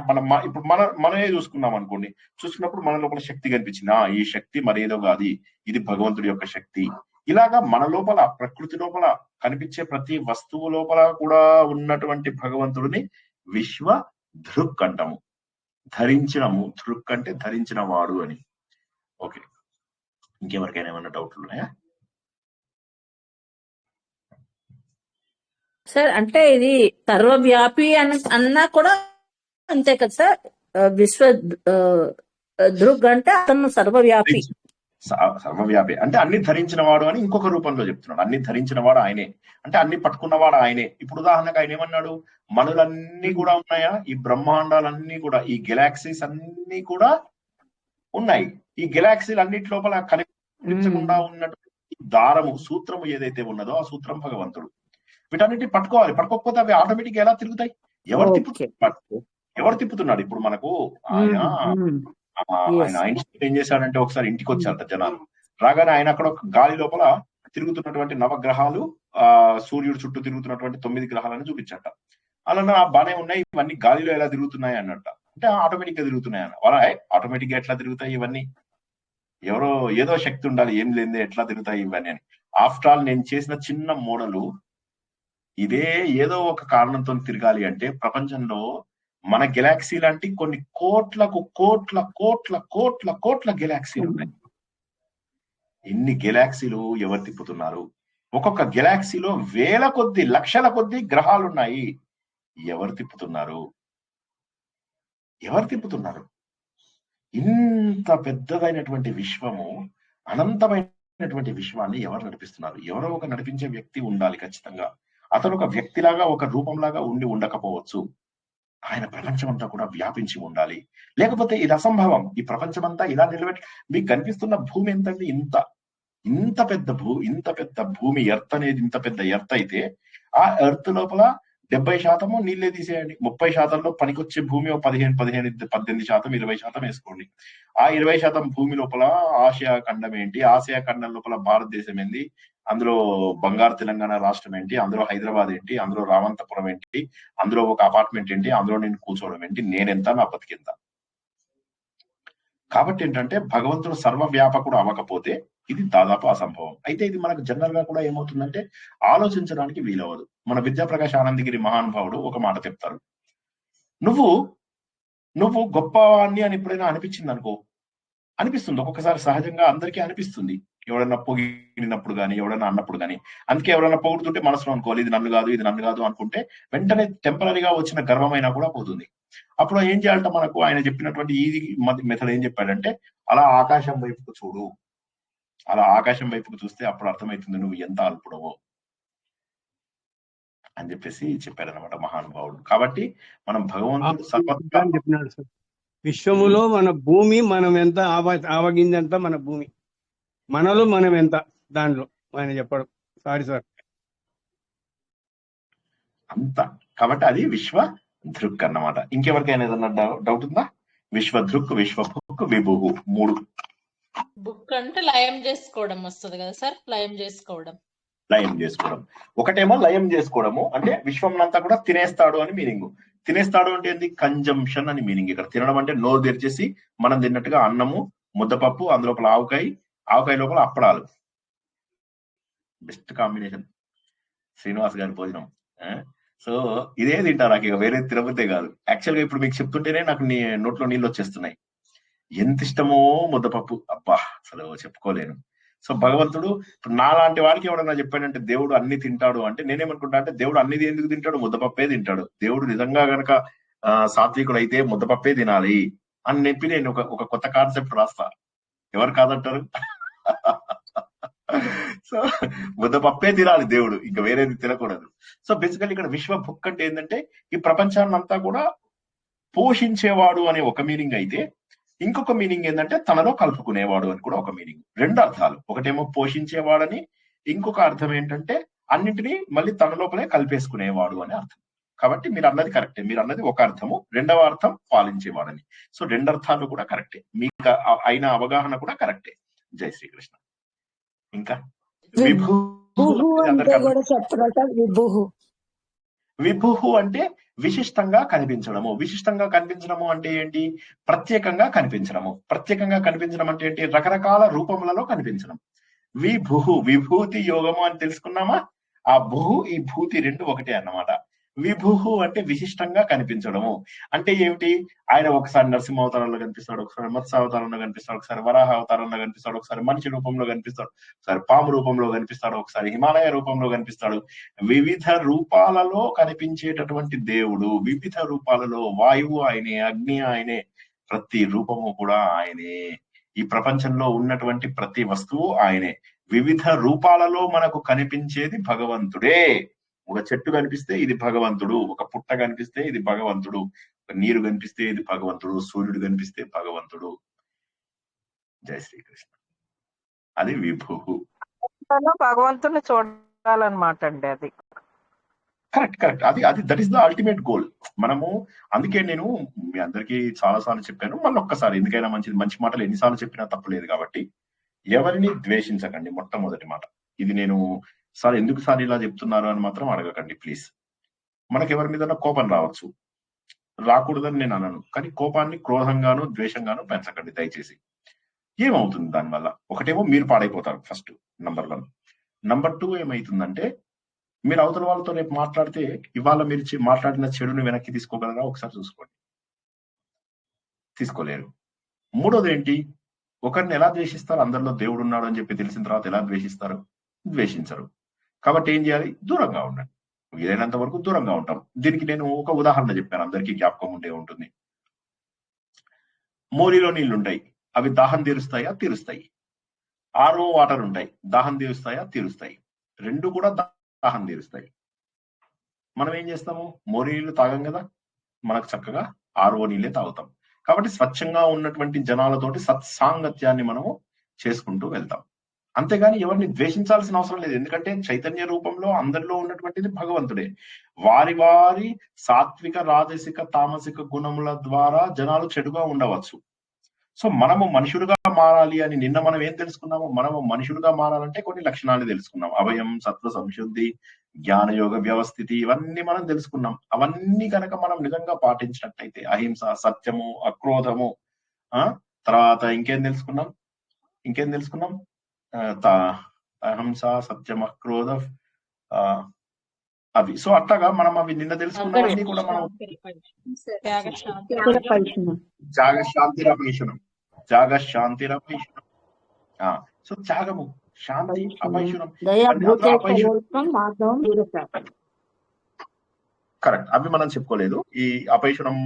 ఇప్పుడు మనమే చూసుకున్నాం అనుకోండి, చూసుకున్నప్పుడు మన లోపల శక్తి కనిపించింది, ఈ శక్తి మరేదో కాదు, ఇది భగవంతుడి యొక్క శక్తి. ఇలాగా మన లోపల ప్రకృతి లోపల కనిపించే ప్రతి వస్తువు లోపల కూడా ఉన్నటువంటి భగవంతుడిని విశ్వ ధృక్ అంటాము. ధరించినము, ధృక్ అంటే ధరించిన వాడు అని. ఓకే, ఇంకెవరికైనా ఏమైనా డౌట్లు ఉన్నాయా? సార్ అంటే ఇది సర్వవ్యాపి అన్నా కూడా అంతే కదా సార్. విశ్వ ధృగ్ అంటే అతను సర్వవ్యాపి. సర్వవ్యాపి అంటే అన్ని ధరించిన వాడు అని ఇంకొక రూపంలో చెప్తున్నాడు. అన్ని ధరించిన వాడు ఆయనే అంటే అన్ని పట్టుకున్నవాడు ఆయనే. ఇప్పుడు ఉదాహరణకు ఆయన ఏమన్నాడు? మనులన్నీ కూడా ఉన్నాయా? ఈ బ్రహ్మాండాలన్నీ కూడా, ఈ గెలాక్సీస్ అన్ని కూడా ఉన్నాయి. ఈ గెలాక్సీలు అన్నిటి లోపల కనిపించకుండా ఉన్నటువంటి దారము, సూత్రము ఏదైతే ఉన్నదో ఆ సూత్రం భగవంతుడు. వీటన్నిటి పట్టుకోవాలి. పట్టుకోకపోతే అవి ఆటోమేటిక్ ఎలా తిరుగుతాయి? ఎవరు తిప్పుతున్నాడు? ఇప్పుడు మనకు ఆయన ఐన్స్టీన్ ఏం చేశాడంటే ఒకసారి ఇంటికి వచ్చారంట జనాలు. రాగానే ఆయన అక్కడ ఒక గాలి లోపల తిరుగుతున్నటువంటి నవగ్రహాలు, సూర్యుడు చుట్టూ తిరుగుతున్నటువంటి 9 గ్రహాలను చూపించట. అలా బానే ఉన్నాయి, ఇవన్నీ గాలిలో ఎలా తిరుగుతున్నాయి అన్నట్ట. అంటే ఆటోమేటిక్ గా తిరుగుతున్నాయి అన్న. వాళ్ళ ఆటోమేటిక్ గా ఎట్లా తిరుగుతాయి ఇవన్నీ? ఏదో శక్తి ఉండాలి, ఏం లేదే ఎట్లా తిరుగుతాయి ఇవన్నీ అని. ఆఫ్టర్ ఆల్ నేను చేసిన చిన్న మోడలు ఇదే ఏదో ఒక కారణంతో తిరగాలి అంటే ప్రపంచంలో మన గెలాక్సీ లాంటి కొన్ని కోట్ల గెలాక్సీలు ఉన్నాయి. ఇన్ని గెలాక్సీలు ఎవరు తిప్పుతున్నారు? ఒక్కొక్క గెలాక్సీలో వేల కొద్ది లక్షల కొద్ది గ్రహాలు ఉన్నాయి. ఎవరు తిప్పుతున్నారు? ఇంత పెద్దదైనటువంటి విశ్వము, అనంతమైనటువంటి విశ్వాన్ని ఎవరు నడిపిస్తున్నారు? ఎవరో ఒక నడిపించే వ్యక్తి ఉండాలి ఖచ్చితంగా. అతను ఒక వ్యక్తిలాగా, ఒక రూపంలాగా ఉండకపోవచ్చు. ఆయన ప్రపంచమంతా కూడా వ్యాపించి ఉండాలి. లేకపోతే ఇది అసంభవం. ఈ ప్రపంచమంతా ఇలా నిలబెట్టి మీకు కనిపిస్తున్న భూమి ఎంతండి? ఇంత పెద్ద భూమి ఎర్త్ అనేది ఇంత పెద్ద ఎర్త్ అయితే ఆ ఎర్త్ లోపల 70% నీళ్ళే తీసేయండి. 30%లో పనికొచ్చే భూమి 18% 20% వేసుకోండి. ఆ 20% భూమి లోపల ఆసియా ఖండం ఏంటి, ఆసియా ఖండం లోపల భారతదేశం ఏంటి, అందులో బంగారు తెలంగాణ రాష్ట్రం ఏంటి, అందులో హైదరాబాద్ ఏంటి, అందులో రామంతపురం ఏంటి, అందులో ఒక అపార్ట్మెంట్ ఏంటి, అందులో నేను కూర్చోవడం ఏంటి, నేనెంత, నా బతికెంత. కాబట్టి ఏంటంటే భగవంతుడు సర్వవ్యాపకుడు అవ్వకపోతే ఇది దాదాపు అసంభవం. అయితే ఇది మనకు జనరల్ గా కూడా ఏమవుతుందంటే ఆలోచించడానికి వీలవదు. మన విద్యాప్రకాశ్ ఆనందగిరి మహానుభావుడు ఒక మాట చెప్తారు, నువ్వు గొప్పవాణ్ణి అని ఎప్పుడైనా అనిపించింది అనుకో, అనిపిస్తుంది ఒక్కొక్కసారి, సహజంగా అందరికీ అనిపిస్తుంది. ఎవడన్నా పొగిడినప్పుడు కానీ, ఎవడన్నా అన్నప్పుడు కానీ. అందుకే ఎవరైనా పొగుడుతుంటే మనసులో అనుకోవాలి ఇది నన్ను కాదు అనుకుంటే వెంటనే టెంపరీగా వచ్చిన గర్వమైనా కూడా పోతుంది. అప్పుడు ఏం చేయాలంటే మనకు ఆయన చెప్పినటువంటి ఈ మెథడ్ ఏం చెప్పాడంటే, అలా ఆకాశం వైపుకు చూడు, అలా ఆకాశం వైపుకు చూస్తే అప్పుడు అర్థమవుతుంది నువ్వు ఎంత అల్పుడవో అని చెప్పేసి చెప్పారనమాట మహానుభావుడు. కాబట్టి మనం భగవంతుడు సర్వత్రా చెప్పినాడు సార్. విశ్వములో మన భూమి మనం ఎంత ఆవగిందంత మన భూమి, మనలో మనం ఎంత దానిలో ఆయన చెప్పడం. సారీ సార్, అంతా. కాబట్టి అది విశ్వ దృక్ అన్నమాట. ఇంకెవరికైనా ఏదన్నా డౌట్ ఉందా? విశ్వదృక్, విశ్వభుక్, విభుహు 3. బుక్ అంటే లయం చేసుకోవడం వస్తుంది కదా సార్? లయం చేసుకోవడం. ఒకటేమో లయం చేసుకోవడము అంటే విశ్వంనంతా కూడా తినేస్తాడు అని మీనింగ్. తినేస్తాడు అంటే ఏంది? కంజంప్షన్ అని మీనింగ్. ఇక్కడ తినడం అంటే నోరు తెరిచేసి మనం తిన్నట్టుగా అన్నము, ముద్దపప్పు, అందులోపల ఆవకాయ లోపల అప్పడాలు. బెస్ట్ కాంబినేషన్ శ్రీనివాస్ గారి భోజనం. సో ఇదే తింటారు నాకు, ఇక వేరే తినబుద్దే కాదు. యాక్చువల్ గా ఇప్పుడు మీకు చెప్తుంటేనే నాకు నోట్లో నీళ్ళు వచ్చేస్తున్నాయి. ఎంత ఇష్టమో ముద్దపప్పు, అబ్బా అసలు చెప్పుకోలేను. సో భగవంతుడు ఇప్పుడు నాలాంటి వాడికి ఎవడన్నా చెప్పాడంటే దేవుడు అన్ని తింటాడు అంటే నేనేమనుకుంటా అంటే, దేవుడు అన్ని ఎందుకు తింటాడు? ముద్దపప్పే తింటాడు. దేవుడు నిజంగా గనక సాత్వికుడు అయితే ముద్దపప్పే తినాలి అని చెప్పి నేను ఒక కొత్త కాన్సెప్ట్ రాస్తా. ఎవరు కాదంటారు? సో ముద్దపప్పే తినాలి దేవుడు, ఇంకా వేరేది తినకూడదు. సో బేసికల్లీ ఇక్కడ విశ్వ భుక్ అంటే ఏంటంటే ఈ ప్రపంచాన్ని అంతా కూడా పోషించేవాడు అనే ఒక మీనింగ్ అయితే, ఇంకొక మీనింగ్ ఏంటంటే తనలో కలుపుకునేవాడు అని కూడా ఒక మీనింగ్. 2 అర్థాలు. ఒకటేమో పోషించేవాడని, ఇంకొక అర్థం ఏంటంటే అన్నింటినీ మళ్ళీ తన లోపలే కలిపేసుకునేవాడు అనే అర్థం. కాబట్టి మీరు అన్నది కరెక్టే. మీరు అన్నది ఒక అర్థము, 2వ అర్థం పాలించేవాడని. సో 2 అర్థాలు కూడా కరెక్టే. మీకు అయిన అవగాహన కూడా కరెక్టే. జై శ్రీకృష్ణ. ఇంకా విభుహు అంటే విశిష్టంగా కనిపించడము. విశిష్టంగా కనిపించడము అంటే ఏంటి? ప్రత్యేకంగా కనిపించడము. ప్రత్యేకంగా కనిపించడం అంటే ఏంటి? రకరకాల రూపములలో కనిపించడం. విభుహు, విభూతి యోగము అని తెలుసుకున్నామా? ఆ భుహు ఈ భూతి 2 ఒకటే అన్నమాట. విభుహు అంటే విశిష్టంగా కనిపించడము అంటే ఏమిటి? ఆయన ఒకసారి నరసింహ అవతారంలో కనిపిస్తాడు, ఒకసారి మత్స్య అవతారంలో కనిపిస్తాడు, ఒకసారి వరాహ అవతారంలో కనిపిస్తాడు, ఒకసారి మనిషి రూపంలో కనిపిస్తాడు, ఒకసారి పాము రూపంలో కనిపిస్తాడు, ఒకసారి హిమాలయ రూపంలో కనిపిస్తాడు. వివిధ రూపాలలో కనిపించేటటువంటి దేవుడు. వివిధ రూపాలలో వాయువు ఆయనే, అగ్ని ఆయనే, ప్రతి రూపము కూడా ఆయనే. ఈ ప్రపంచంలో ఉన్నటువంటి ప్రతి వస్తువు ఆయనే. వివిధ రూపాలలో మనకు కనిపించేది భగవంతుడే. ఒక చెట్టు కనిపిస్తే ఇది భగవంతుడు, ఒక పుట్ట కనిపిస్తే ఇది భగవంతుడు, ఒక నీరు కనిపిస్తే ఇది భగవంతుడు, సూర్యుడు కనిపిస్తే భగవంతుడు. జై శ్రీకృష్ణ. అది విభుహు. భగవంతుని చూడాలన్నమాట అండి. అది కరెక్ట్. అది that is the ultimate goal. మనము అందుకే నేను మీ అందరికీ చాలా సార్లు చెప్పాను, మళ్ళీ ఒక్కసారి, ఎందుకైనా మంచి మాటలు ఎన్నిసార్లు చెప్పినా తప్పలేదు. కాబట్టి ఎవరిని ద్వేషించకండి. మొట్టమొదటి మాట ఇది. నేను సార్ ఎందుకు సార్ ఇలా చెప్తున్నారు అని మాత్రం అడగకండి ప్లీజ్. మనకి ఎవరి మీద కోపం రావచ్చు, రాకూడదని నేను అనను, కానీ కోపాన్ని క్రోధంగాను ద్వేషంగాను పెంచకండి దయచేసి. ఏమవుతుంది దానివల్ల? ఒకటేమో మీరు పాడైపోతారు ఫస్ట్, నంబర్ 1. నంబర్ 2 ఏమైతుందంటే మీరు అవతల వాళ్ళతో రేపు మాట్లాడితే ఇవాళ మీరు మాట్లాడిన చెడుని వెనక్కి తీసుకోగలరా? ఒకసారి చూసుకోండి. తీసుకోలేరు. మూడోది ఏంటి? ఒకరిని ఎలా ద్వేషిస్తారు? అందరిలో దేవుడు ఉన్నాడు అని చెప్పి తెలిసిన తర్వాత ఎలా ద్వేషిస్తారు? ద్వేషించరు. కాబట్టి ఏం చేయాలి? దూరంగా ఉండండి. వీలైనంత వరకు దూరంగా ఉంటాం. దీనికి నేను ఒక ఉదాహరణ చెప్పాను, అందరికీ జ్ఞాపకం ఉండే ఉంటుంది. మోరీలో నీళ్లుంటాయి, అవి దాహం తీరుస్తాయా? తీరుస్తాయి. ఆర్ఓ వాటర్ ఉంటాయి, దాహం తీరుస్తాయా? తీరుస్తాయి. రెండు కూడా దాహం తీరుస్తాయి. మనం ఏం చేస్తాము? మోరీ నీళ్లు తాగం కదా, మనకు చక్కగా ఆర్ఓ నీళ్ళే తాగుతాం. కాబట్టి స్వచ్ఛంగా ఉన్నటువంటి జనాలతోటి సత్సాంగత్యాన్ని మనము చేసుకుంటూ వెళ్తాం. అంతేగాని ఎవరిని ద్వేషించాల్సిన అవసరం లేదు. ఎందుకంటే చైతన్య రూపంలో అందరిలో ఉన్నటువంటిది భగవంతుడే. వారి వారి సాత్విక, రాజసిక, తామసిక గుణముల ద్వారా జనాలు చెడుగా ఉండవచ్చు. సో మనము మనుషులుగా మారాలి అని నిన్న మనం ఏం తెలుసుకున్నాము? మనము మనుషులుగా మారాలంటే కొన్ని లక్షణాలు తెలుసుకున్నాం. అభయం, సత్వ సంశుద్ధి, జ్ఞానయోగ వ్యవస్థితి, ఇవన్నీ మనం తెలుసుకున్నాం. అవన్నీ కనుక మనం నిజంగా పాటించినట్టయితే అహింస, సత్యము, అక్రోధము, తర్వాత ఇంకేం తెలుసుకున్నాం? అహింస, సత్యం, అక్రోధ, అవి. సో అట్లాగా మనం అవి నిన్న తెలుసుకున్నవన్నీ కూడా మనం జాగశాంతిరపైషణం. సో త్యాగము, శాంతి, అపైషణం, కరెక్ట్. అవి మనం చెప్పుకోలేదు. ఈ అపైషణం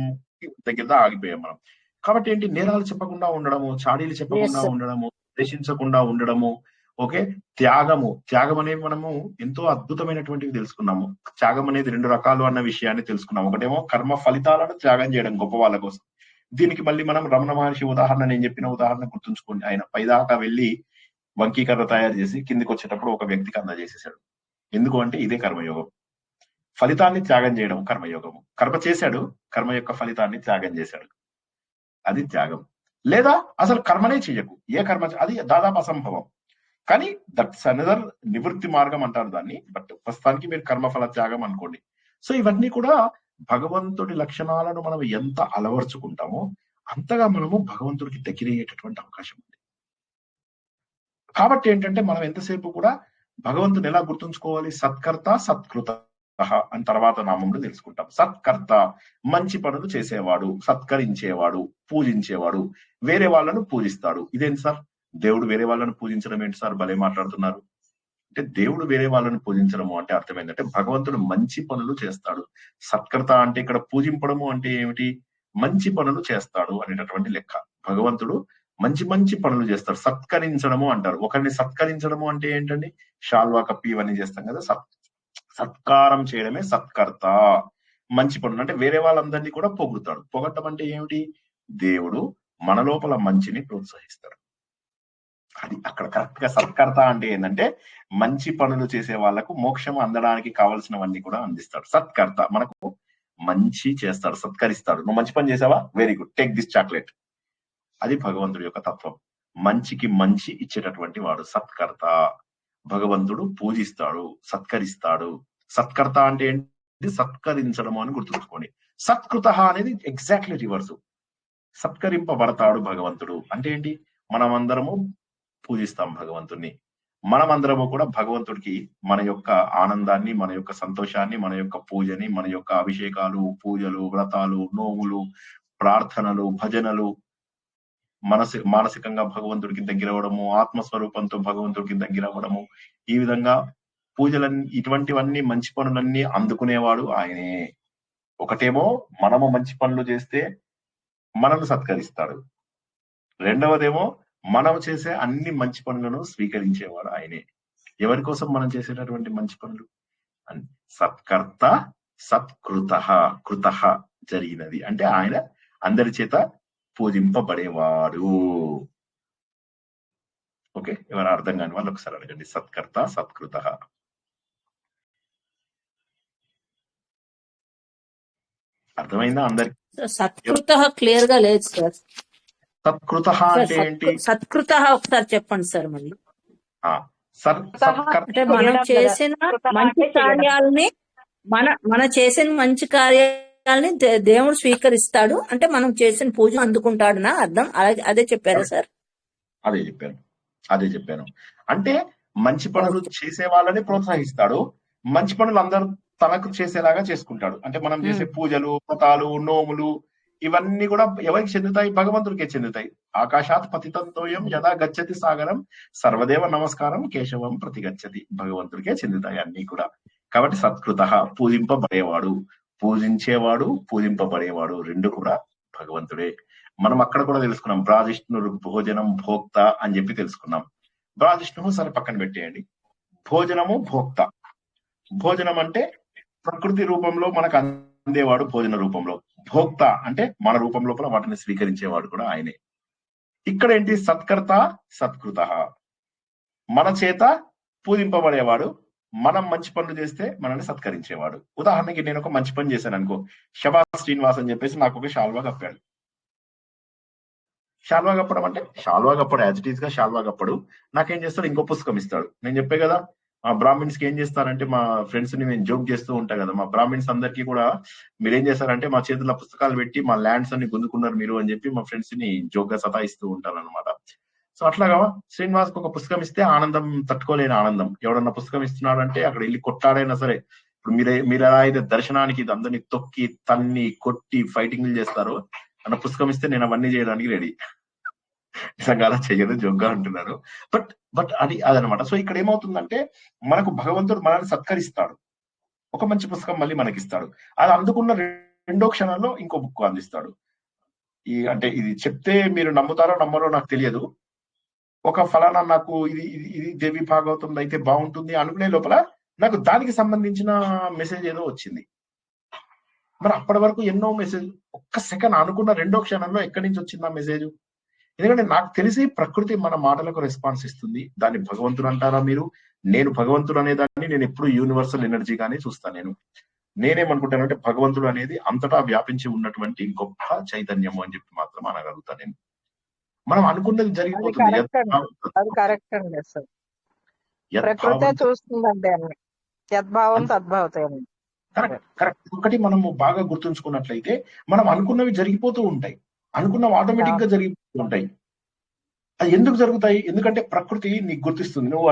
దగ్గర ఆగిపోయాం మనం. కాబట్టి ఏంటి? నేరాలు చెప్పకుండా ఉండడము, చాడీలు చెప్పకుండా ఉండడము, ద్వేషించకుండా ఉండడము. ఓకే, త్యాగము. త్యాగం అనేది మనము ఎంతో అద్భుతమైనటువంటివి తెలుసుకున్నాము. త్యాగం అనేది 2 రకాలు అన్న విషయాన్ని తెలుసుకున్నాము. ఒకటేమో కర్మ ఫలితాలను త్యాగం చేయడం గొప్ప వాళ్ళ కోసం. దీనికి మళ్ళీ మనం రమణ మహర్షి ఉదాహరణ, నేను చెప్పిన ఉదాహరణ గుర్తుంచుకోండి. ఆయన పైదాకా వెళ్ళి వంకీకర్ర తయారు చేసి కిందికి వచ్చేటప్పుడు ఒక వ్యక్తికి అందజేసేసాడు. ఎందుకు అంటే ఇదే కర్మయోగం. ఫలితాన్ని త్యాగం చేయడం కర్మయోగము. కర్మ చేశాడు, కర్మ యొక్క ఫలితాన్ని త్యాగం చేశాడు, అది త్యాగం. లేదా అసలు కర్మనే చెయ్యకు, ఏ కర్మ, అది దాదాపు అసంభవం. కానీ దట్స్ అనదర్ నివృత్తి మార్గం అంటారు దాన్ని. బట్ ప్రస్తుతానికి మీరు కర్మఫల త్యాగం అనుకోండి. సో ఇవన్నీ కూడా భగవంతుడి లక్షణాలను మనం ఎంత అలవర్చుకుంటామో అంతగా మనము భగవంతుడికి దగ్గరయ్యేటటువంటి అవకాశం ఉంది. కాబట్టి ఏంటంటే మనం ఎంతసేపు కూడా భగవంతుని ఎలా గుర్తుంచుకోవాలి? సత్కర్త, సత్కృత అని తర్వాత నామంలో తెలుసుకుంటాం. సత్కర్త, మంచి పనులు చేసేవాడు, సత్కరించేవాడు, పూజించేవాడు, వేరే వాళ్ళను పూజిస్తాడు. ఇదేంటి సార్? దేవుడు వేరే వాళ్ళను పూజించడం ఏంటి సార్? భలే మాట్లాడుతున్నారు. అంటే దేవుడు వేరే వాళ్ళను పూజించడము అంటే అర్థం ఏంటంటే భగవంతుడు మంచి పనులు చేస్తాడు. సత్కర్త అంటే ఇక్కడ పూజింపడము అంటే ఏమిటి? మంచి పనులు చేస్తాడు అనేటటువంటి లెక్క. భగవంతుడు మంచి మంచి పనులు చేస్తాడు. సత్కరించడము అంటారు. ఒకరిని సత్కరించడము అంటే ఏంటండి? షాల్వా కప్పి ఇవన్నీ చేస్తాం కదా, సత్కారం చేయడమే సత్కర్త. మంచి పనులు అంటే వేరే వాళ్ళందరినీ కూడా పొగుడుతాడు. పొగట్టం అంటే ఏమిటి? దేవుడు మన లోపల మంచిని ప్రోత్సహిస్తాడు. అది అక్కడ కరెక్ట్ గా సత్కర్త అంటే ఏంటంటే మంచి పనులు చేసే వాళ్లకు మోక్షం అందడానికి కావలసినవన్నీ కూడా అందిస్తాడు. సత్కర్త మనకు మంచి చేస్తాడు, సత్కరిస్తాడు. నువ్వు మంచి పని చేసావా? Very good, take this chocolate. అది భగవంతుడి యొక్క తత్వం. మంచికి మంచి ఇచ్చేటటువంటి వాడు సత్కర్త. భగవంతుడు పూజిస్తాడు, సత్కరిస్తాడు. సత్కర్త అంటే ఏంటి? సత్కరించడము అని గుర్తుంచుకోండి. సత్కృత అనేది ఎగ్జాక్ట్లీ రివర్స్. సత్కరింపబడతాడు భగవంతుడు అంటే ఏంటి? మనమందరము పూజిస్తాం భగవంతుడిని. మనమందరము కూడా భగవంతుడికి మన యొక్క ఆనందాన్ని, మన యొక్క సంతోషాన్ని, మన యొక్క పూజని, మన యొక్క అభిషేకాలు, పూజలు, వ్రతాలు, నోములు, ప్రార్థనలు, భజనలు, మానసికంగా భగవంతుడికి దగ్గర అవ్వడము, ఆత్మస్వరూపంతో భగవంతుడికి దగ్గర అవ్వడము, ఈ విధంగా పూజలన్నీ, ఇటువంటివన్నీ మంచి పనులన్నీ అందుకునేవాడు ఆయనే. ఒకటేమో మనము మంచి పనులు చేస్తే మనల్ని సత్కరిస్తాడు. రెండవదేమో మనం చేసే అన్ని మంచి పనులను స్వీకరించేవాడు ఆయనే. ఎవరి కోసం మనం చేసేటటువంటి మంచి పనులు? సత్కర్త, సత్కృత, కృత జరిగినది అంటే ఆయన అందరి చేత పూజింపబడేవాడు. ఓకే, ఎవరు అర్థం కాని వాళ్ళు ఒకసారి అడగండి. సత్కర్త, సత్కృత. అర్థమైందా అందరికి? సత్కృత క్లియర్ గా లేదు సార్. సత్కృత అంటే ఏంటి? సత్కృత ఒకసారి చెప్పండి సార్. మళ్ళీ అంటే మనం చేసిన మంచి కార్యాలని మన చేసిన మంచి కార్యాలని దేవుడు స్వీకరిస్తాడు అంటే మనం చేసిన పూజ అందుకుంటాడు నా అర్థం. అదే చెప్పారా సార్? అదే చెప్పాను. అంటే మంచి పనులు చేసే వాళ్ళని ప్రోత్సహిస్తాడు, మంచి పనులు అందరూ తనకు చేసేలాగా చేసుకుంటాడు. అంటే మనం చేసే పూజలు, వ్రతాలు, నోములు ఇవన్నీ కూడా ఎవరికి చెందుతాయి? భగవంతుడికే చెందుతాయి. ఆకాశాత్ పతితంతోయం యదా గచ్చతి సాగరం సర్వదేవ నమస్కారం కేశవం ప్రతిగచ్చతి. భగవంతుడికే చెందుతాయి అన్ని కూడా. కాబట్టి సత్కృత పూజింపబడేవాడు, పూజించేవాడు, పూజింపబడేవాడు రెండు కూడా భగవంతుడే. మనం అక్కడ కూడా తెలుసుకున్నాం బ్రాజిష్ణుడు భోజనం భోక్త అని చెప్పి తెలుసుకున్నాం. బ్రాజిష్ణువు సరే పక్కన పెట్టేయండి. భోజనము భోక్త. భోజనం అంటే ప్రకృతి రూపంలో మనకు అందేవాడు, భోజన రూపంలో. భోక్త అంటే మన రూపం లోపల వాటిని స్వీకరించేవాడు కూడా ఆయనే. ఇక్కడ ఏంటి? సత్కర్త సత్కృత, మన చేత పూజింపబడేవాడు, మనం మంచి పనులు చేస్తే మనల్ని సత్కరించేవాడు. ఉదాహరణకి నేను ఒక మంచి పని చేశాను అనుకో, శభాష్ శ్రీనివాస్ అని చెప్పేసి నాకు ఒక శాల్వా కప్పాడు. శాల్వా కప్పడం అంటే శాల్వా కప్పడు, యాజ్ ఇట్ ఈస్ గా శాల్వా కప్పడు. నాకేం చేస్తాడు? ఇంకో పుస్తకం ఇస్తాడు. నేను చెప్పే కదా మా బ్రాహ్మిన్స్ కి ఏం చేస్తారంటే, మా ఫ్రెండ్స్ ని నేను జోక్ చేస్తూ ఉంటా కదా, మా బ్రాహ్మిన్స్ అందరికీ కూడా మీరేం చేస్తారంటే మా చేతుల్లో పుస్తకాలు పెట్టి మా ల్యాండ్స్ అన్ని గుంజుకున్నారు మీరు అని చెప్పి మా ఫ్రెండ్స్ ని జోక్ గా సతాయిస్తూ ఉంటాను అనమాట. సో అట్లాగా శ్రీనివాస్ కు ఒక పుస్తకం ఇస్తే ఆనందం తట్టుకోలేని ఆనందం. ఎవడన్నా పుస్తకం ఇస్తున్నాడు అంటే అక్కడ వెళ్ళి కొట్టాడైనా సరే. ఇప్పుడు మీరు ఎలా అయితే దర్శనానికి అందరినీ తొక్కి తన్ని కొట్టి ఫైటింగ్లు చేస్తారో, అన్న పుస్తకం ఇస్తే నేను అవన్నీ చేయడానికి రెడీ. నిజంగా అలా చెయ్యదు, జోగ్గా అంటున్నాను. బట్ అదనమాట. సో ఇక్కడ ఏమవుతుందంటే మనకు భగవంతుడు మనల్ని సత్కరిస్తాడు, ఒక మంచి పుస్తకం మళ్ళీ మనకిస్తాడు. అది అందుకున్న రెండో క్షణంలో ఇంకో బుక్ అందిస్తాడు. అంటే ఇది చెప్తే మీరు నమ్ముతారో నమ్మరో నాకు తెలియదు. ఒక ఫలానా నాకు ఇది దేవి భాగవతం అయితే బాగుంటుంది అనుకునే లోపల నాకు దానికి సంబంధించిన మెసేజ్ ఏదో వచ్చింది. మరి అప్పటి వరకు ఎన్నో మెసేజ్, ఒక్క సెకండ్ అనుకున్న రెండో క్షణంలో ఎక్కడి నుంచి వచ్చింది ఆ మెసేజ్? ఎందుకంటే నాకు తెలిసి ప్రకృతి మన మాటలకు రెస్పాన్స్ ఇస్తుంది. దాన్ని భగవంతుడు అంటారా మీరు? నేను భగవంతుడు అనేదాన్ని నేను ఎప్పుడు యూనివర్సల్ ఎనర్జీగానే చూస్తాను. నేనేమనుకుంటానంటే భగవంతుడు అనేది అంతటా వ్యాపించి ఉన్నటువంటి గొప్ప చైతన్యము అని చెప్పి మాత్రం అనగలుగుతాను నేను. మనం అనుకున్నది జరిగిపోతుంది. అది కరెక్ట్ అండి. అసలు ప్రకృతే చూస్తుందండి అన్ని, యద్భావం తద్భావతాయి. కరెక్ట్. ఒకటి మనము బాగా గుర్తుంచుకున్నట్లయితే మనం అనుకున్నవి జరిగిపోతూ ఉంటాయి, అనుకున్నవి ఆటోమేటిక్ గా జరిగిపోతూ ఉంటాయి. అది ఎందుకు జరుగుతాయి? ఎందుకంటే ప్రకృతి నీకు గుర్తిస్తుంది. నువ్వు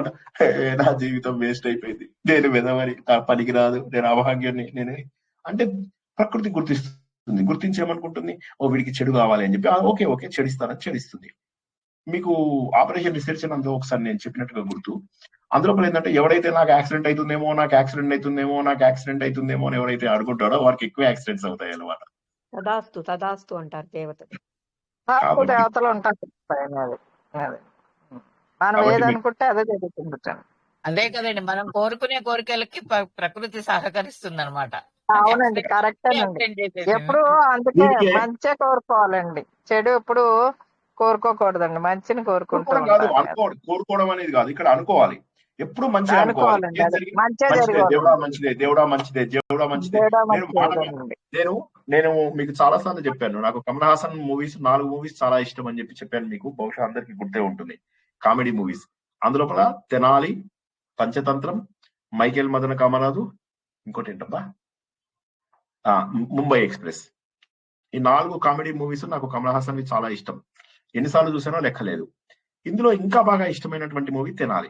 నా జీవితం వేస్ట్ అయిపోయింది, నేను వెదవని, నా పనికి రాదు, నేను అభాగ్యాన్ని, నేను అంటే ప్రకృతి గుర్తిస్తుంది. గుర్తించేమనుకుంటుంది, ఓ వీడికి చెడు కావాలి అని చెప్పి ఓకే చెడిస్తానని చెడిస్తుంది. మీకు ఆపరేషన్ రీసెర్చ్ అందులో ఒకసారి నేను చెప్పినట్టుగా గుర్తు. అందులో ఏంటంటే ఎవడైతే నాకు యాక్సిడెంట్ అవుతుందేమో అని ఎవరైతే అనుకుంటాడో వారికి ఎక్కువ యాక్సిడెంట్స్ అవుతాయి అన్నమాట. తదాస్తు అంటారు దేవతలు. దేవతలు ఉంటారు. మనం ఏదనుకుంటే అదే జరుగుతుంది. అదే కదండి, మనం కోరుకునే కోరికలకి ప్రకృతి సహకరిస్తుంది అనమాట. అవునండి, కరెక్ట్ అండి. ఎప్పుడు అందుకే మంచే కోరుకోవాలండి, చెడు ఎప్పుడు కోరుకోకూడదండి. మంచిని కోరుకోవడం అనేది కాదు, ఇక్కడ అనుకోవాలి. ఎప్పుడు మంచిగా అనుకోవాలి. దేవుడా మంచిదే. నేను మీకు చాలా సార్లు చెప్పాను, నాకు కమల్ హాసన్ మూవీస్ 4 మూవీస్ చాలా ఇష్టం అని చెప్పాను మీకు. బహుశా అందరికి గుర్తే ఉంటుంది, కామెడీ మూవీస్. అందులోపల తెనాలి, పంచతంత్రం, మైకేల్ మదన కామరాజు, ఇంకోటి ఏంటబ్బా, ముంబై ఎక్స్ప్రెస్. ఈ 4 కామెడీ మూవీస్ నాకు కమల్ హాసన్ చాలా ఇష్టం. ఎన్నిసార్లు చూసానో లెక్కలేదు. ఇందులో ఇంకా బాగా ఇష్టమైనటువంటి మూవీ తెనాలి.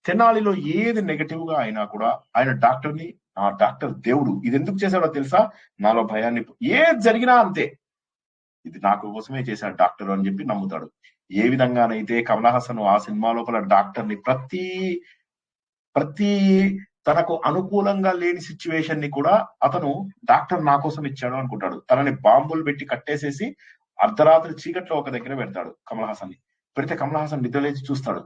తెనాలిలో ఏది నెగటివ్ గా అయినా కూడా ఆయన డాక్టర్ని, ఆ డాక్టర్ దేవుడు. ఇది ఎందుకు చేశాడో తెలుసా? నాలో భయాన్ని, ఏది జరిగినా అంతే, ఇది నాకు కోసమే చేశాడు డాక్టర్ అని చెప్పి నమ్ముతాడు. ఏ విధంగానైతే కమల్ హాసన్ ఆ సినిమా లోపల డాక్టర్ ని ప్రతి తనకు అనుకూలంగా లేని సిచ్యువేషన్ ని కూడా అతను డాక్టర్ నా కోసం ఇచ్చాడు అనుకుంటాడు. తనని బాంబులు పెట్టి కట్టేసేసి అర్ధరాత్రి చీకట్లో ఒక దగ్గర పెడతాడు కమల్ హాసన్ ని. పెడితే కమల్ హాసన్ నిద్రలేచి చూస్తాడు,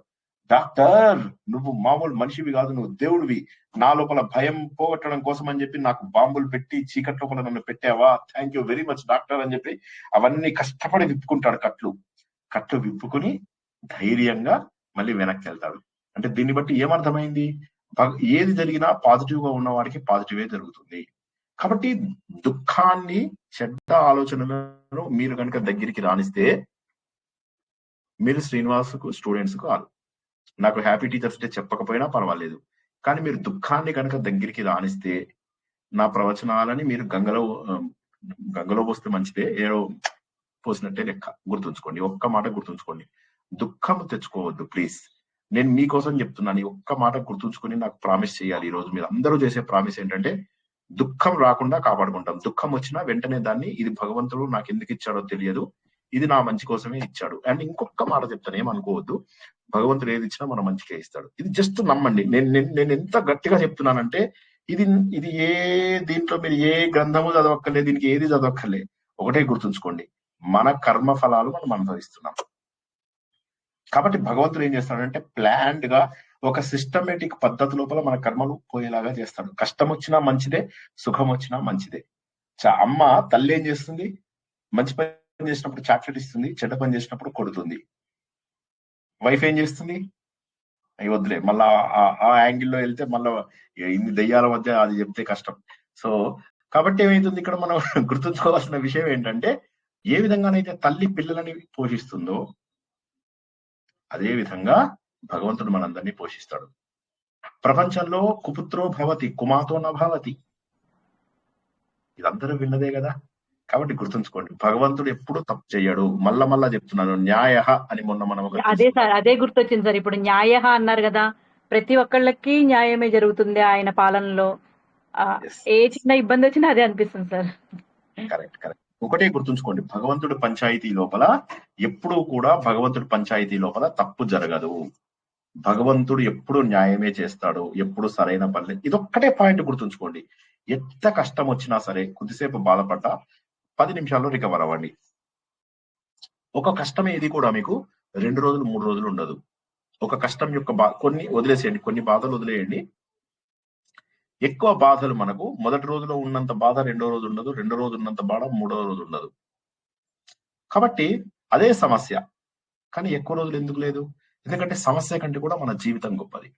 డాక్టర్ నువ్వు మామూలు మనిషివి కాదు, నువ్వు దేవుడివి. నా లోపల భయం పోగొట్టడం కోసం అని చెప్పి నాకు బాంబులు పెట్టి చీకటి లోపల నన్ను పెట్టావా, thank you very much doctor అని చెప్పి అవన్నీ కష్టపడి విప్పుకుంటాడు. కట్లు విప్పుకుని ధైర్యంగా మళ్ళీ వెనక్కి వెళ్తాడు. అంటే దీన్ని బట్టి ఏమర్థమైంది? ఏది జరిగినా పాజిటివ్ గా ఉన్న వాడికి పాజిటివే జరుగుతుంది. కాబట్టి దుఃఖాన్ని, చెడ్డ ఆలోచనలను మీరు కనుక దగ్గరికి రానిస్తే మీరు శ్రీనివాస్కు స్టూడెంట్స్ కు కాదు, నాకు హ్యాపీ టీచర్స్ డే చెప్పకపోయినా పర్వాలేదు, కానీ మీరు దుఃఖాన్ని కనుక దగ్గరికి రానిస్తే నా ప్రవచనాలని మీరు గంగలో పోస్తే మంచిదే, ఏదో పోసినట్టే లెక్క. గుర్తుంచుకోండి, ఒక్క మాట గుర్తుంచుకోండి, దుఃఖం తెచ్చుకోవద్దు ప్లీజ్. నేను మీకోసం చెప్తున్నాను, ఈ ఒక్క మాట గుర్తుంచుకొని నాకు ప్రామిస్ చేయాలి. ఈ రోజు మీరు అందరూ చేసే ప్రామిస్ ఏంటంటే దుఃఖం రాకుండా కాపాడుకుంటాం. దుఃఖం వచ్చినా వెంటనే దాన్ని ఇది భగవంతుడు నాకు ఎందుకు ఇచ్చాడో తెలియదు, ఇది నా మంచి కోసమే ఇచ్చాడు. అండ్ ఇంకొక మాట చెప్తాను, ఏమనుకోవద్దు, భగవంతుడు ఏది ఇచ్చినా మన మంచికే ఇస్తాడు. ఇది జస్ట్ నమ్మండి. నేను ఎంత గట్టిగా చెప్తున్నానంటే ఇది ఇది ఏ దీంట్లో మీరు ఏ గ్రంథము చదవక్కర్లే, దీనికి ఏది చదవక్కర్లే. ఒకటే గుర్తుంచుకోండి, మన కర్మ ఫలాలు మనం అనుభవిస్తున్నాం. కాబట్టి భగవంతుడు ఏం చేస్తాడంటే ప్లాన్డ్ గా ఒక సిస్టమేటిక్ పద్ధతి లోపల మన కర్మలు పోయేలాగా చేస్తాడు. కష్టం వచ్చినా మంచిదే, సుఖం వచ్చినా మంచిదే. అమ్మ తల్లి ఏం చేస్తుంది, మంచి పని చేసినప్పుడు చాక్లెట్ ఇస్తుంది, చెడ్డ పని చేసినప్పుడు కొడుతుంది. వైఫ్ ఏం చేస్తుంది, అవి వద్దులే, మళ్ళా ఆ యాంగిల్లో వెళ్తే మళ్ళా ఇన్ని దెయ్యాల మధ్య అది చెప్తే కష్టం. సో కాబట్టి ఏమైతుంది, ఇక్కడ మనం గుర్తుంచుకోవాల్సిన విషయం ఏంటంటే ఏ విధంగానైతే తల్లి పిల్లలని పోషిస్తుందో అదే విధంగా భగవంతుడు మనందరినీ పోషిస్తాడు. ప్రపంచంలో కుపుత్రో భవతి కుమాతో నభవతి, ఇదందరూ విన్నదే కదా. కాబట్టి గుర్తుంచుకోండి, భగవంతుడు ఎప్పుడు తప్పు చేయడు. మళ్ళా చెప్తున్నాను, న్యాయ అని మొన్న మనం అదే సార్, అదే గుర్తొచ్చింది సార్. ఇప్పుడు న్యాయ అన్నారు కదా, ప్రతి ఒక్కళ్ళకి న్యాయమే జరుగుతుంది ఆయన పాలనలో. ఏ చిన్న ఇబ్బంది వచ్చినా అదే అనిపిస్తుంది సార్. కరెక్ట్. ఒకటే గుర్తుంచుకోండి, భగవంతుడు పంచాయతీ లోపల ఎప్పుడూ కూడా భగవంతుడు పంచాయతీ లోపల తప్పు జరగదు. భగవంతుడు ఎప్పుడు న్యాయమే చేస్తాడు, ఎప్పుడు సరైన పని. ఇదొక్కటే పాయింట్ గుర్తుంచుకోండి. ఎంత కష్టం వచ్చినా సరే కొద్దిసేపు బాధపడ్డా 10 నిమిషాల్లో రికవర్ అవ్వండి. ఒక కష్టం ఏది కూడా మీకు 2 రోజులు 3 రోజులు ఉండదు. ఒక కష్టం యొక్క కొన్ని వదిలేసేయండి, కొన్ని బాధలు వదిలేయండి. ఎక్కువ బాధలు మనకు మొదటి రోజులో ఉన్నంత బాధ రెండో రోజు ఉండదు, రెండో రోజు ఉన్నంత బాధ మూడో రోజు ఉండదు. కాబట్టి అదే సమస్య, కానీ ఎక్కువ రోజులు ఎందుకు లేదు? ఎందుకంటే సమస్య కంటే కూడా మన జీవితం గొప్పది.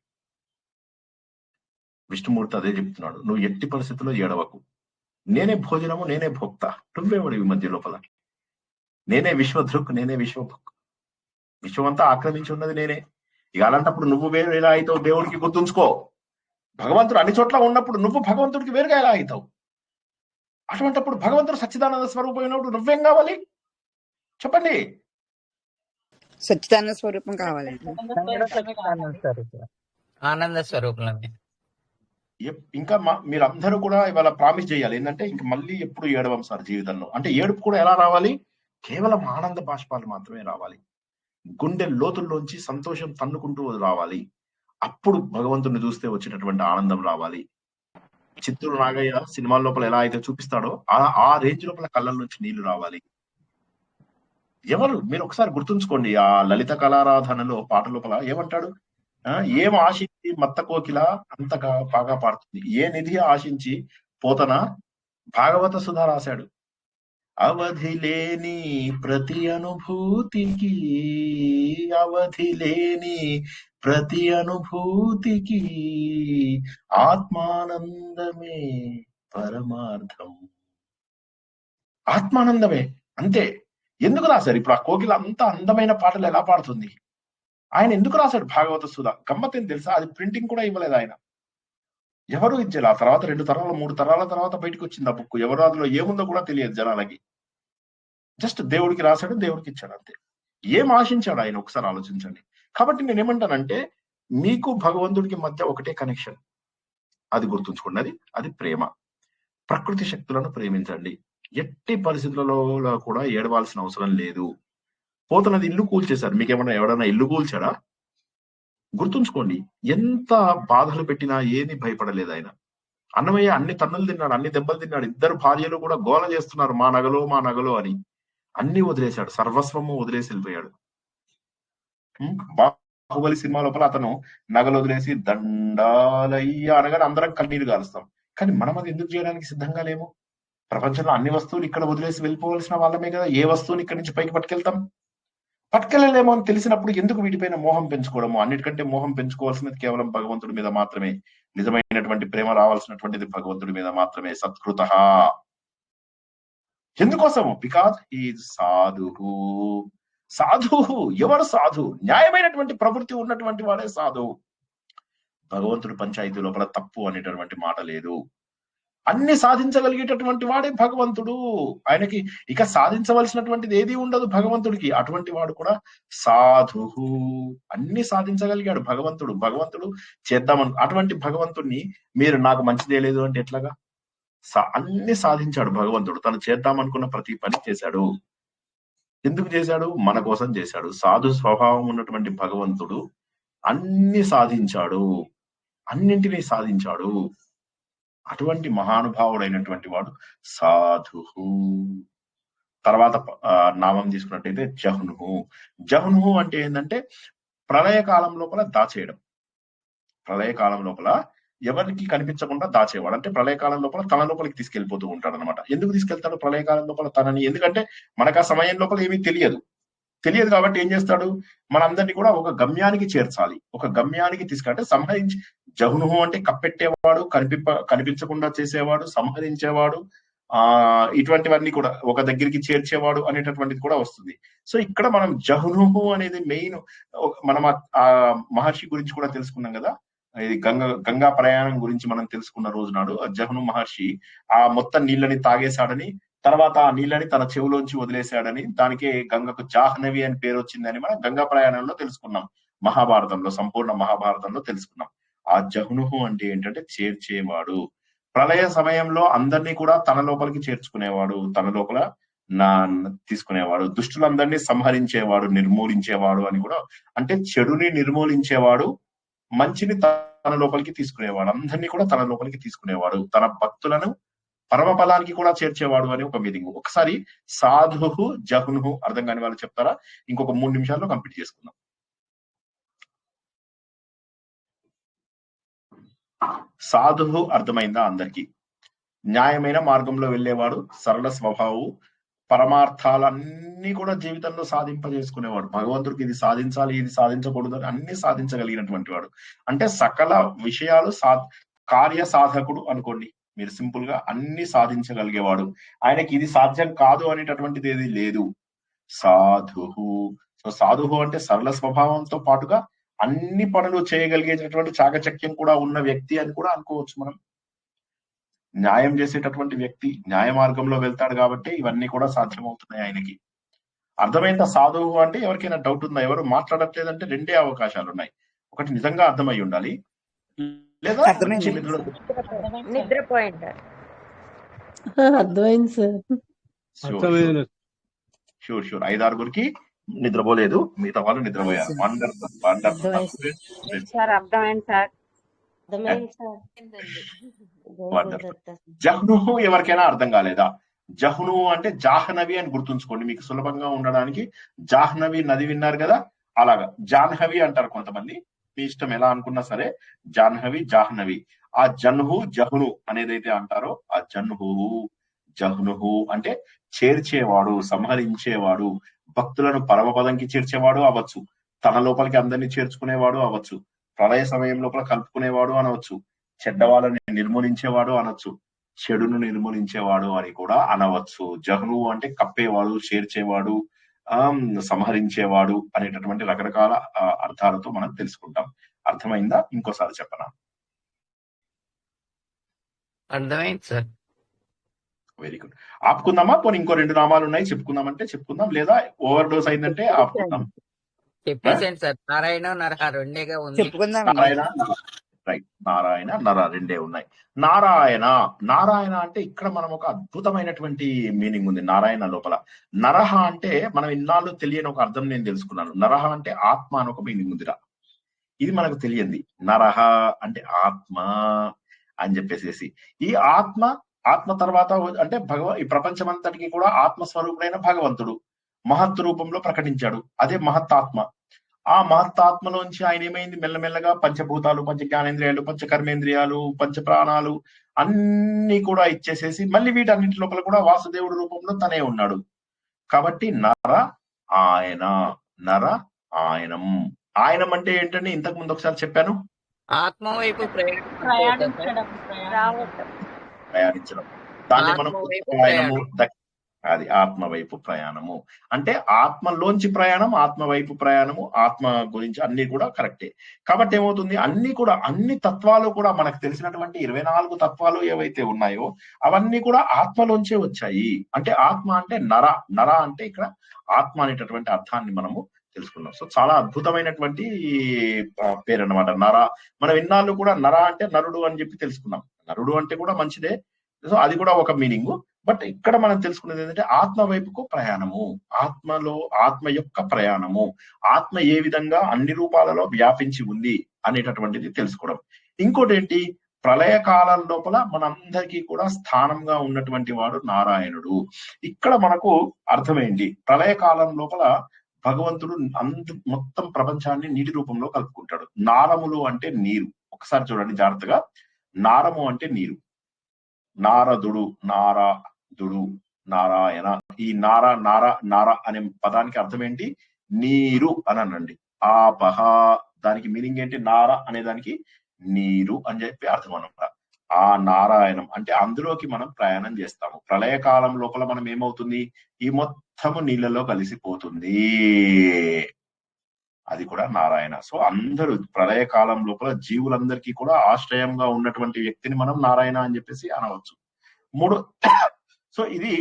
విష్ణుమూర్తి అదే చెప్తున్నాడు, నువ్వు ఎట్టి పరిస్థితుల్లో ఏడవకు, నేనే భోజనము, నేనే భోక్త, నువ్వేవాడు ఈ మధ్య లోపల, నేనే విశ్వదృక్, నేనే విశ్వభుక్, విశ్వమంతా ఆక్రమించి ఉన్నది నేనే. ఇక అలాంటప్పుడు నువ్వు వేరు ఎలా అవుతావు దేవుడికి గుర్తుంచుకో. భగవంతుడు అన్ని చోట్ల ఉన్నప్పుడు నువ్వు భగవంతుడికి వేరుగా ఎలా అవుతావు? అటువంటిప్పుడు భగవంతుడు సచ్చిదానంద స్వరూపమైనప్పుడు నువ్వేం కావాలి చెప్పండి? సచ్చిదానంద స్వరూపం కావాలి, ఆనంద స్వరూపం. ఇంకా మీరందరూ కూడా ఇవాళ ప్రామిస్ చేయాలి ఏంటంటే ఇంక మళ్ళీ ఎప్పుడు ఏడవం సార్ జీవితంలో. అంటే ఏడుపు కూడా ఎలా రావాలి? కేవలం ఆనంద బాష్పాలు మాత్రమే రావాలి. గుండె లోతుల్లోంచి సంతోషం తన్నుకుంటూ రావాలి. అప్పుడు భగవంతుడిని చూస్తే వచ్చేటటువంటి ఆనందం రావాలి. చిత్తూరు నాగయ్య సినిమాల లోపల ఎలా అయితే చూపిస్తాడో ఆ రేంజ్ లోపల కళ్ళ నుంచి నీళ్లు రావాలి. ఎవరు మీరు ఒకసారి గుర్తుంచుకోండి, ఆ లలిత కళారాధనలో పాట లోపల ఏమంటాడు, ఏం ఆశించి మత్త కోకిల అంతగా బాగా పాడుతుంది, ఏ నిధి ఆశించి పోతన భాగవత సుధా రాశాడు. అవధి లేని ప్రతి అనుభూతికి, అవధి లేని ప్రతి అనుభూతికి ఆత్మానందమే పరమార్థం. ఆత్మానందమే అంతే. ఎందుకు రాశారు? ఇప్పుడు ఆ కోకిల అంత అందమైన పాటలు ఎలా పాడుతుంది? ఆయన ఎందుకు రాశాడు భాగవత సుధ? గమ్మత్ ఏం తెలుసా, అది ప్రింటింగ్ కూడా ఇవ్వలేదు ఆయన, ఎవరు ఇచ్చారు. ఆ తర్వాత 2 తరాలు 3 తరాల తర్వాత బయటకు వచ్చింది ఆ బుక్. ఎవరు అందులో ఏముందో కూడా తెలియదు జనాలకి. జస్ట్ దేవుడికి రాశాడు, దేవుడికి ఇచ్చాడు అంతే. ఏం ఆశించాడు ఆయన ఒకసారి ఆలోచించండి. కాబట్టి నేనేమంటానంటే మీకు భగవంతుడికి మధ్య ఒకటే కనెక్షన్, అది గుర్తుంచుకోండి, అది ప్రేమ. ప్రకృతి శక్తులను ప్రేమించండి. ఎట్టి పరిస్థితులలో కూడా ఏడవాల్సిన అవసరం లేదు. పోతున్నది ఇల్లు కూల్చేశారు, మీకేమన్నా ఎవడన్నా ఇల్లు కూల్చాడా? గుర్తుంచుకోండి, ఎంత బాధలు పెట్టినా ఏమీ భయపడలేదు ఆయన. అన్నమయ్య అన్ని తన్నులు తిన్నాడు, అన్ని దెబ్బలు తిన్నాడు. 2 భార్యలు కూడా గోల చేస్తున్నారు, మా నగలో అని. అన్ని వదిలేశాడు, సర్వస్వము వదిలేసి వెళ్ళిపోయాడు. బాహుబలి సినిమా లోపల అతను నగలు వదిలేసి దండాలయ్య అనగానే అందరం కన్నీరు కాలుస్తాం. కానీ మనం అది ఎందుకు చేయడానికి సిద్ధంగా లేము? ప్రపంచంలో అన్ని వస్తువులు ఇక్కడ వదిలేసి వెళ్ళిపోవలసిన వాళ్ళమే కదా. ఏ వస్తువుని ఇక్కడి నుంచి పైకి పట్టుకెళ్ళలేమో అని తెలిసినప్పుడు ఎందుకు వీటిపైన మోహం పెంచుకోవడము? అన్నిటికంటే మోహం పెంచుకోవాల్సినది కేవలం భగవంతుడి మీద మాత్రమే. నిజమైనటువంటి ప్రేమ రావాల్సినటువంటిది భగవంతుడి మీద మాత్రమే. సత్కృతః. ఎందుకోసము? బికాజ్ ఈజ్ సాధువు. సాధువు ఎవరు? సాధు న్యాయమైనటువంటి ప్రవృత్తి ఉన్నటువంటి వాడే సాధువు. భగవంతుడు పంచాయతీ లోపల తప్పు అనేటటువంటి మాట లేదు. అన్ని సాధించగలిగేటటువంటి వాడే భగవంతుడు. ఆయనకి ఇక సాధించవలసినటువంటిది ఏది ఉండదు భగవంతుడికి. అటువంటి వాడు కూడా సాధు, అన్ని సాధించగలిగాడు భగవంతుడు. భగవంతుడు చేద్దామను అటువంటి భగవంతుడిని మీరు నాకు మంచి చేయలేదు అంటే ఎట్లాగా? అన్ని సాధించాడు భగవంతుడు. తను చేద్దామనుకున్న ప్రతి పని చేశాడు. ఎందుకు చేశాడు? మన కోసం చేశాడు. సాధు స్వభావం ఉన్నటువంటి భగవంతుడు అన్ని సాధించాడు, అన్నింటినీ సాధించాడు. అటువంటి మహానుభావుడైనటువంటి వాడు సాధు. తర్వాత నామం తీసుకున్నట్టయితే జహ్నుహు. జహ్నుహు అంటే ఏంటంటే ప్రళయకాలం లోపల దాచేయడం. ప్రళయకాలం లోపల ఎవరికి కనిపించకుండా దాచేవాడు. అంటే ప్రళయకాలం లోపల తన లోపలికి తీసుకెళ్లిపోతూ ఉంటాడు అనమాట. ఎందుకు తీసుకెళ్తాడు ప్రళయకాలం లోపల తనని? ఎందుకంటే మనకు ఆ సమయం లోపల ఏమీ తెలియదు కాబట్టి ఏం చేస్తాడు? మనందరినీ కూడా ఒక గమ్యానికి చేర్చాలి. ఒక గమ్యానికి అంటే సంహరించి. జహ్నుహు అంటే కప్పెట్టేవాడు, కనిపించకుండా చేసేవాడు, సంహరించేవాడు, ఇటువంటివన్నీ కూడా ఒక దగ్గరికి చేర్చేవాడు అనేటటువంటిది కూడా వస్తుంది. సో ఇక్కడ మనం జహ్నుహు అనేది మెయిన్. మనం ఆ మహర్షి గురించి కూడా తెలుసుకున్నాం కదా. ఇది గంగా ప్రయాణం గురించి మనం తెలుసుకున్న రోజు నాడు జహ్ను మహర్షి ఆ మొత్తం నీళ్ళని తాగేశాడని, తర్వాత ఆ నీళ్ళని తన చెవులోంచి వదిలేశాడని, దానికే గంగకు జాహ్నవి అని పేరు వచ్చిందని మనం గంగా ప్రయాణంలో తెలుసుకున్నాం. మహాభారతంలో, సంపూర్ణ మహాభారతంలో తెలుసుకున్నాం. ఆ జహ్నుహు అంటే ఏంటంటే చేర్చేవాడు. ప్రళయ సమయంలో అందరినీ కూడా తన లోపలికి చేర్చుకునేవాడు, తన లోపల తీసుకునేవాడు. దుష్టులందరినీ సంహరించేవాడు, నిర్మూలించేవాడు అని కూడా. అంటే చెడుని నిర్మూలించేవాడు, మంచిని తన లోపలికి తీసుకునేవాడు, అందరినీ కూడా తన లోపలికి తీసుకునేవాడు, తన భక్తులను పరమపదానికి కూడా చేర్చేవాడు అని ఒక మీనింగ్. ఒకసారి సాధుహు జహ్నుహు అర్థం కాని వాళ్ళు చెప్తారా? ఇంకొక 3 నిమిషాల్లో కంప్లీట్ చేసుకుందాం. సాధుహు అర్థమైందా అందరికి? న్యాయమైన మార్గంలో వెళ్ళేవాడు, సరళ స్వభావు, పరమార్థాలన్నీ కూడా జీవితంలో సాధింపజేసుకునేవాడు. భగవంతుడికి ఇది సాధించాలి, ఇది సాధించకూడదు అని అన్ని సాధించగలిగినటువంటి వాడు. అంటే సకల విషయాలు కార్య సాధకుడు అనుకోండి మీరు సింపుల్ గా. అన్ని సాధించగలిగేవాడు. ఆయనకి ఇది సాధ్యం కాదు అనేటటువంటిది ఏది లేదు. సాధుహు. సో సాధుహు అంటే సరళ స్వభావంతో పాటుగా అన్ని పనులు చేయగలిగేటటువంటి చాకచక్యం కూడా ఉన్న వ్యక్తి అని కూడా అనుకోవచ్చు మనం. న్యాయం చేసేటటువంటి వ్యక్తి, న్యాయ మార్గంలో వెళ్తాడు కాబట్టి ఇవన్నీ కూడా సాధ్యమవుతున్నాయి ఆయనకి. అర్థమైందా? సాధువు అంటే ఎవరికైనా డౌట్ ఉందా? ఎవరు మాట్లాడట్లేదంటే 2 అవకాశాలు ఉన్నాయి. ఒకటి నిజంగా అర్థమై ఉండాలి, లేదా నిద్రపోయింది. అర్థమైంది సార్. షూర్ 5-6 నిద్రపోలేదు, మిగతా వాళ్ళు నిద్రపోయారు. జహ్నుహు ఎవరికైనా అర్థం కాలేదా? జహ్నుహు అంటే జాహ్నవి అని గుర్తుంచుకోండి మీకు సులభంగా ఉండడానికి. జాహ్నవి నది విన్నారు కదా, అలాగా జాహ్నవి అంటారు కొంతమంది, మీ ఇష్టం ఎలా అనుకున్నా సరే. జాహ్నవి, జాహ్నవి. ఆ జహ్ను జహ్ను అనేదైతే అంటారో ఆ జహ్నుహు అంటే చేర్చేవాడు, సంహరించేవాడు, భక్తులను పరమపదంకి చేర్చేవాడు అవ్వచ్చు, తన లోపలికి అందరినీ చేర్చుకునేవాడు అవ్వచ్చు, ప్రళయ సమయం లోపల కలుపుకునేవాడు అనవచ్చు, చెడ్డవాళ్ళని నిర్మూలించేవాడు అనొచ్చు, చెడును నిర్మూలించేవాడు అని కూడా అనవచ్చు. జహ్ను అంటే కప్పేవాడు, చేర్చేవాడు, సంహరించేవాడు అనేటటువంటి రకరకాల అర్థాలతో మనం తెలుసుకుంటాం. అర్థమైందా? ఇంకోసారి చెప్పనా? అర్థమైంది సార్. Very good. ఆపుకుందామా? పోనీ ఇంకో 2 నామాలు ఉన్నాయి చెప్పుకుందామంటే చెప్పుకుందాం, లేదా ఓవర్ డోస్ అయిందంటే ఆపుకుందాం. చెప్పేసేయండి సార్. నారాయణ నరహ 2గా ఉంది. నారాయణ, రైట్. నారాయణ నర 2 ఉన్నాయి. నారాయణ అంటే ఇక్కడ మనం ఒక అద్భుతమైనటువంటి మీనింగ్ ఉంది నారాయణ లోపల. నరహ అంటే మనం ఇన్నాళ్ళు తెలియని ఒక అర్థం నేను తెలుసుకున్నాను. నరహ అంటే ఆత్మ అని ఒక మీనింగ్ ఉందిరా. ఇది మనకు తెలియంది. నరహ అంటే ఆత్మ అని చెప్పేసి, ఈ ఆత్మ తర్వాత అంటే ఈ ప్రపంచమంతటికి కూడా ఆత్మస్వరూపుడైన భగవంతుడు మహత్ రూపంలో ప్రకటించాడు. అదే మహత్తాత్మ. ఆ మహత్తాత్మలోంచి ఆయన ఏమైంది? మెల్లమెల్లగా పంచభూతాలు, పంచ జ్ఞానేంద్రియాలు, పంచ కర్మేంద్రియాలు, పంచ ప్రాణాలు అన్ని కూడా ఇచ్చేసేసి మళ్ళీ వీటన్నింటి లోపల కూడా వాసుదేవుడు రూపంలో తనే ఉన్నాడు. కాబట్టి నర ఆయనం. ఆయనం అంటే ఏంటంటే ఇంతకు ముందు ఒకసారి చెప్పాను, ఆత్మ వైపు ప్రయాణించడం. దాన్ని మనం అది ఆత్మ వైపు ప్రయాణము. అంటే ఆత్మలోంచి ప్రయాణం, ఆత్మ వైపు ప్రయాణము, ఆత్మ గురించి అన్ని కూడా కరెక్టే. కాబట్టి ఏమవుతుంది, అన్ని తత్వాలు కూడా మనకు తెలిసినటువంటి 24 తత్వాలు ఏవైతే ఉన్నాయో అవన్నీ కూడా ఆత్మలోంచే వచ్చాయి. అంటే ఆత్మ అంటే నర అంటే ఇక్కడ ఆత్మ అనేటటువంటి అర్థాన్ని మనము తెలుసుకున్నాం. సో చాలా అద్భుతమైనటువంటి పేరు అన్నమాట నర. మనం ఇన్నాళ్ళు కూడా నర అంటే నరుడు అని చెప్పి తెలుసుకున్నాం. నరుడు అంటే కూడా మంచిదే, సో అది కూడా ఒక మీనింగ్. బట్ ఇక్కడ మనం తెలుసుకునేది ఏంటంటే ఆత్మ వైపుకు ప్రయాణము, ఆత్మ యొక్క ప్రయాణము, ఆత్మ ఏ విధంగా అన్ని రూపాలలో వ్యాపించి ఉంది అనేటటువంటిది తెలుసుకోవడం. ఇంకోటి ఏంటి, ప్రళయ కాలం లోపల మనందరికీ కూడా స్థానంగా ఉన్నటువంటి వాడు నారాయణుడు. ఇక్కడ మనకు అర్థమేంటి, ప్రళయ కాలం లోపల భగవంతుడు మొత్తం ప్రపంచాన్ని నీటి రూపంలో కలుపుకుంటాడు. నారములు అంటే నీరు. ఒకసారి చూడండి జాగ్రత్తగా, నారము అంటే నీరు. నారదుడు, నారాయణ. ఈ నార అనే పదానికి అర్థం ఏంటి, నీరు అని అనండి. ఆపహ దానికి మీనింగ్ ఏంటి, నార అనే దానికి నీరు అని చెప్పి అర్థం అనమాట. ఆ నారాయణం అంటే అందులోకి మనం ప్రయాణం చేస్తాము. ప్రళయ కాలం లోపల మనం ఏమవుతుంది, ఈ మొత్తము నీళ్ళలో కలిసిపోతుంది, అది కూడా నారాయణ. సో అందరూ ప్రళయ కాలం లోపల జీవులందరికీ కూడా ఆశ్రయంగా ఉన్నటువంటి వ్యక్తిని మనం నారాయణ అని చెప్పేసి అనవచ్చు. సో ఇది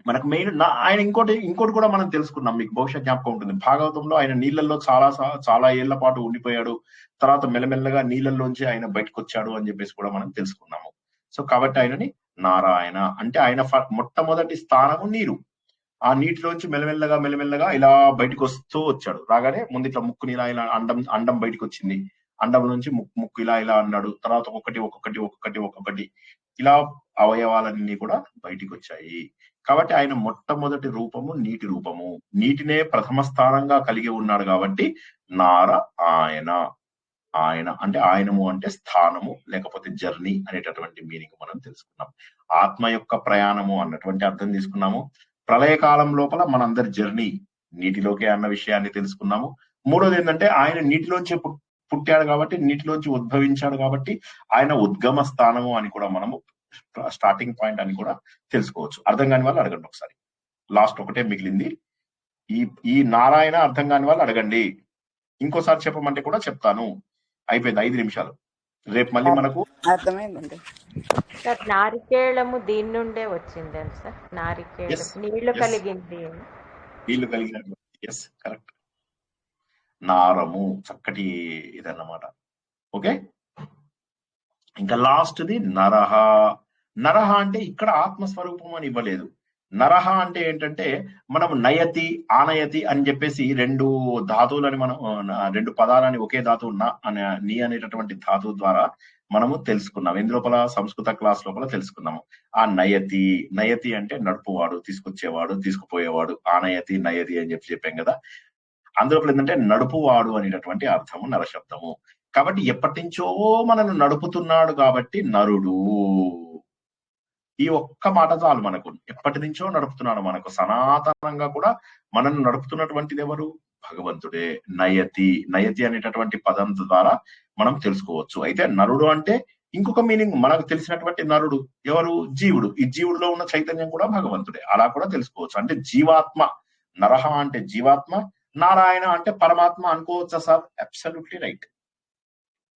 మనకు మెయిన్. ఆయన ఇంకోటి కూడా మనం తెలుసుకున్నాం, మీకు బహుశా జ్ఞాపకం ఉంటుంది, భాగవతంలో ఆయన నీళ్ళల్లో చాలా ఏళ్ల పాటు ఉండిపోయాడు, తర్వాత మెల్లమెల్లగా నీళ్ళల్లోంచి ఆయన బయటకు వచ్చాడు అని చెప్పేసి కూడా మనం తెలుసుకున్నాము. సో కాబట్టి ఆయనని నారాయణ అంటే ఆయన మొట్టమొదటి స్థానము నీరు. ఆ నీటిలోంచి మెల్లమెల్లగా ఇలా బయటకు వస్తూ వచ్చాడు. రాగానే ముందు ఇట్లా ముక్కుని ఇలా అండం బయటకు వచ్చింది, అండం నుంచి ముక్కు ఇలా అన్నాడు, తర్వాత ఒక్కొక్కటి ఇలా అవయవాలన్నీ కూడా బయటికి వచ్చాయి. కాబట్టి ఆయన మొట్టమొదటి రూపము నీటి రూపము, నీటినే ప్రథమ స్థానంగా కలిగి ఉన్నాడు. కాబట్టి ఆయన అంటే ఆయనము అంటే స్థానము లేకపోతే జర్నీ అనేటటువంటి మీనింగ్ మనం తెలుసుకున్నాం. ఆత్మ యొక్క ప్రయాణము అన్నటువంటి అర్థం తీసుకున్నాము. ప్రళయకాలం లోపల మనందరి జర్నీ నీటిలోకే అన్న విషయాన్ని తెలుసుకున్నాము. మూడోది ఏంటంటే ఆయన నీటిలోంచి పుట్టాడు కాబట్టి, నీటిలోంచి ఉద్భవించాడు కాబట్టి ఆయన ఉద్గమ స్థానము అని కూడా మనము స్టార్టింగ్ పాయింట్ అని కూడా తెలుసుకోవచ్చు. అర్థం కాని వాళ్ళు అడగండి ఒకసారి. లాస్ట్ ఒకటే మిగిలింది, ఈ నారాయణ అర్థం కాని వాళ్ళు అడగండి, ఇంకోసారి చెప్పమంటే కూడా చెప్తాను. అయిపోయింది 5 నిమిషాలు. రేపు మళ్ళీ మనకు అర్థమైందండి సార్. నారికేళము దీని నుండే వచ్చింది సార్. నారికేళం నీళ్లు కలిగింది, నీళ్లు కలిగినటువంటి. ఎస్ కరెక్ట్, నారము చక్కటి ఇదన్నమాట. ఓకే, ఇంకా లాస్ట్ది నరహ. నరహ అంటే ఇక్కడ ఆత్మస్వరూపం అని ఇవ్వలేదు. నరహ అంటే ఏంటంటే మనం నయతి ఆనయతి అని చెప్పేసి 2 ధాతువులని మనం 2 పదాలని ఒకే ధాతువు నీ అనేటటువంటి ధాతువు ద్వారా మనము తెలుసుకున్నాం. ఎందులోపల సంస్కృత క్లాస్ లోపల తెలుసుకున్నాము. ఆ నయతి అంటే నడుపువాడు, తీసుకొచ్చేవాడు, తీసుకుపోయేవాడు. ఆనయతి నయతి అని చెప్పాం కదా. అందులోపల ఏంటంటే నడుపువాడు అనేటటువంటి అర్థము నరశబ్దము. కాబట్టి ఎప్పటి నుంచో మనను నడుపుతున్నాడు కాబట్టి నరుడు. ఈ ఒక్క మాట చాలు మనకు. ఎప్పటి నుంచో నడుపుతున్నాడు మనకు, సనాతనంగా కూడా మనను నడుపుతున్నటువంటిది ఎవరు, భగవంతుడే. నయతి అనేటటువంటి పదం ద్వారా మనం తెలుసుకోవచ్చు. అయితే నరుడు అంటే ఇంకొక మీనింగ్ మనకు తెలిసినటువంటి నరుడు ఎవరు, జీవుడు. ఈ జీవుడిలో ఉన్న చైతన్యం కూడా భగవంతుడే, అలా కూడా తెలుసుకోవచ్చు. అంటే జీవాత్మ. నరహ అంటే జీవాత్మ, నారాయణ అంటే పరమాత్మ అనుకోవచ్చా సార్? Absolutely right.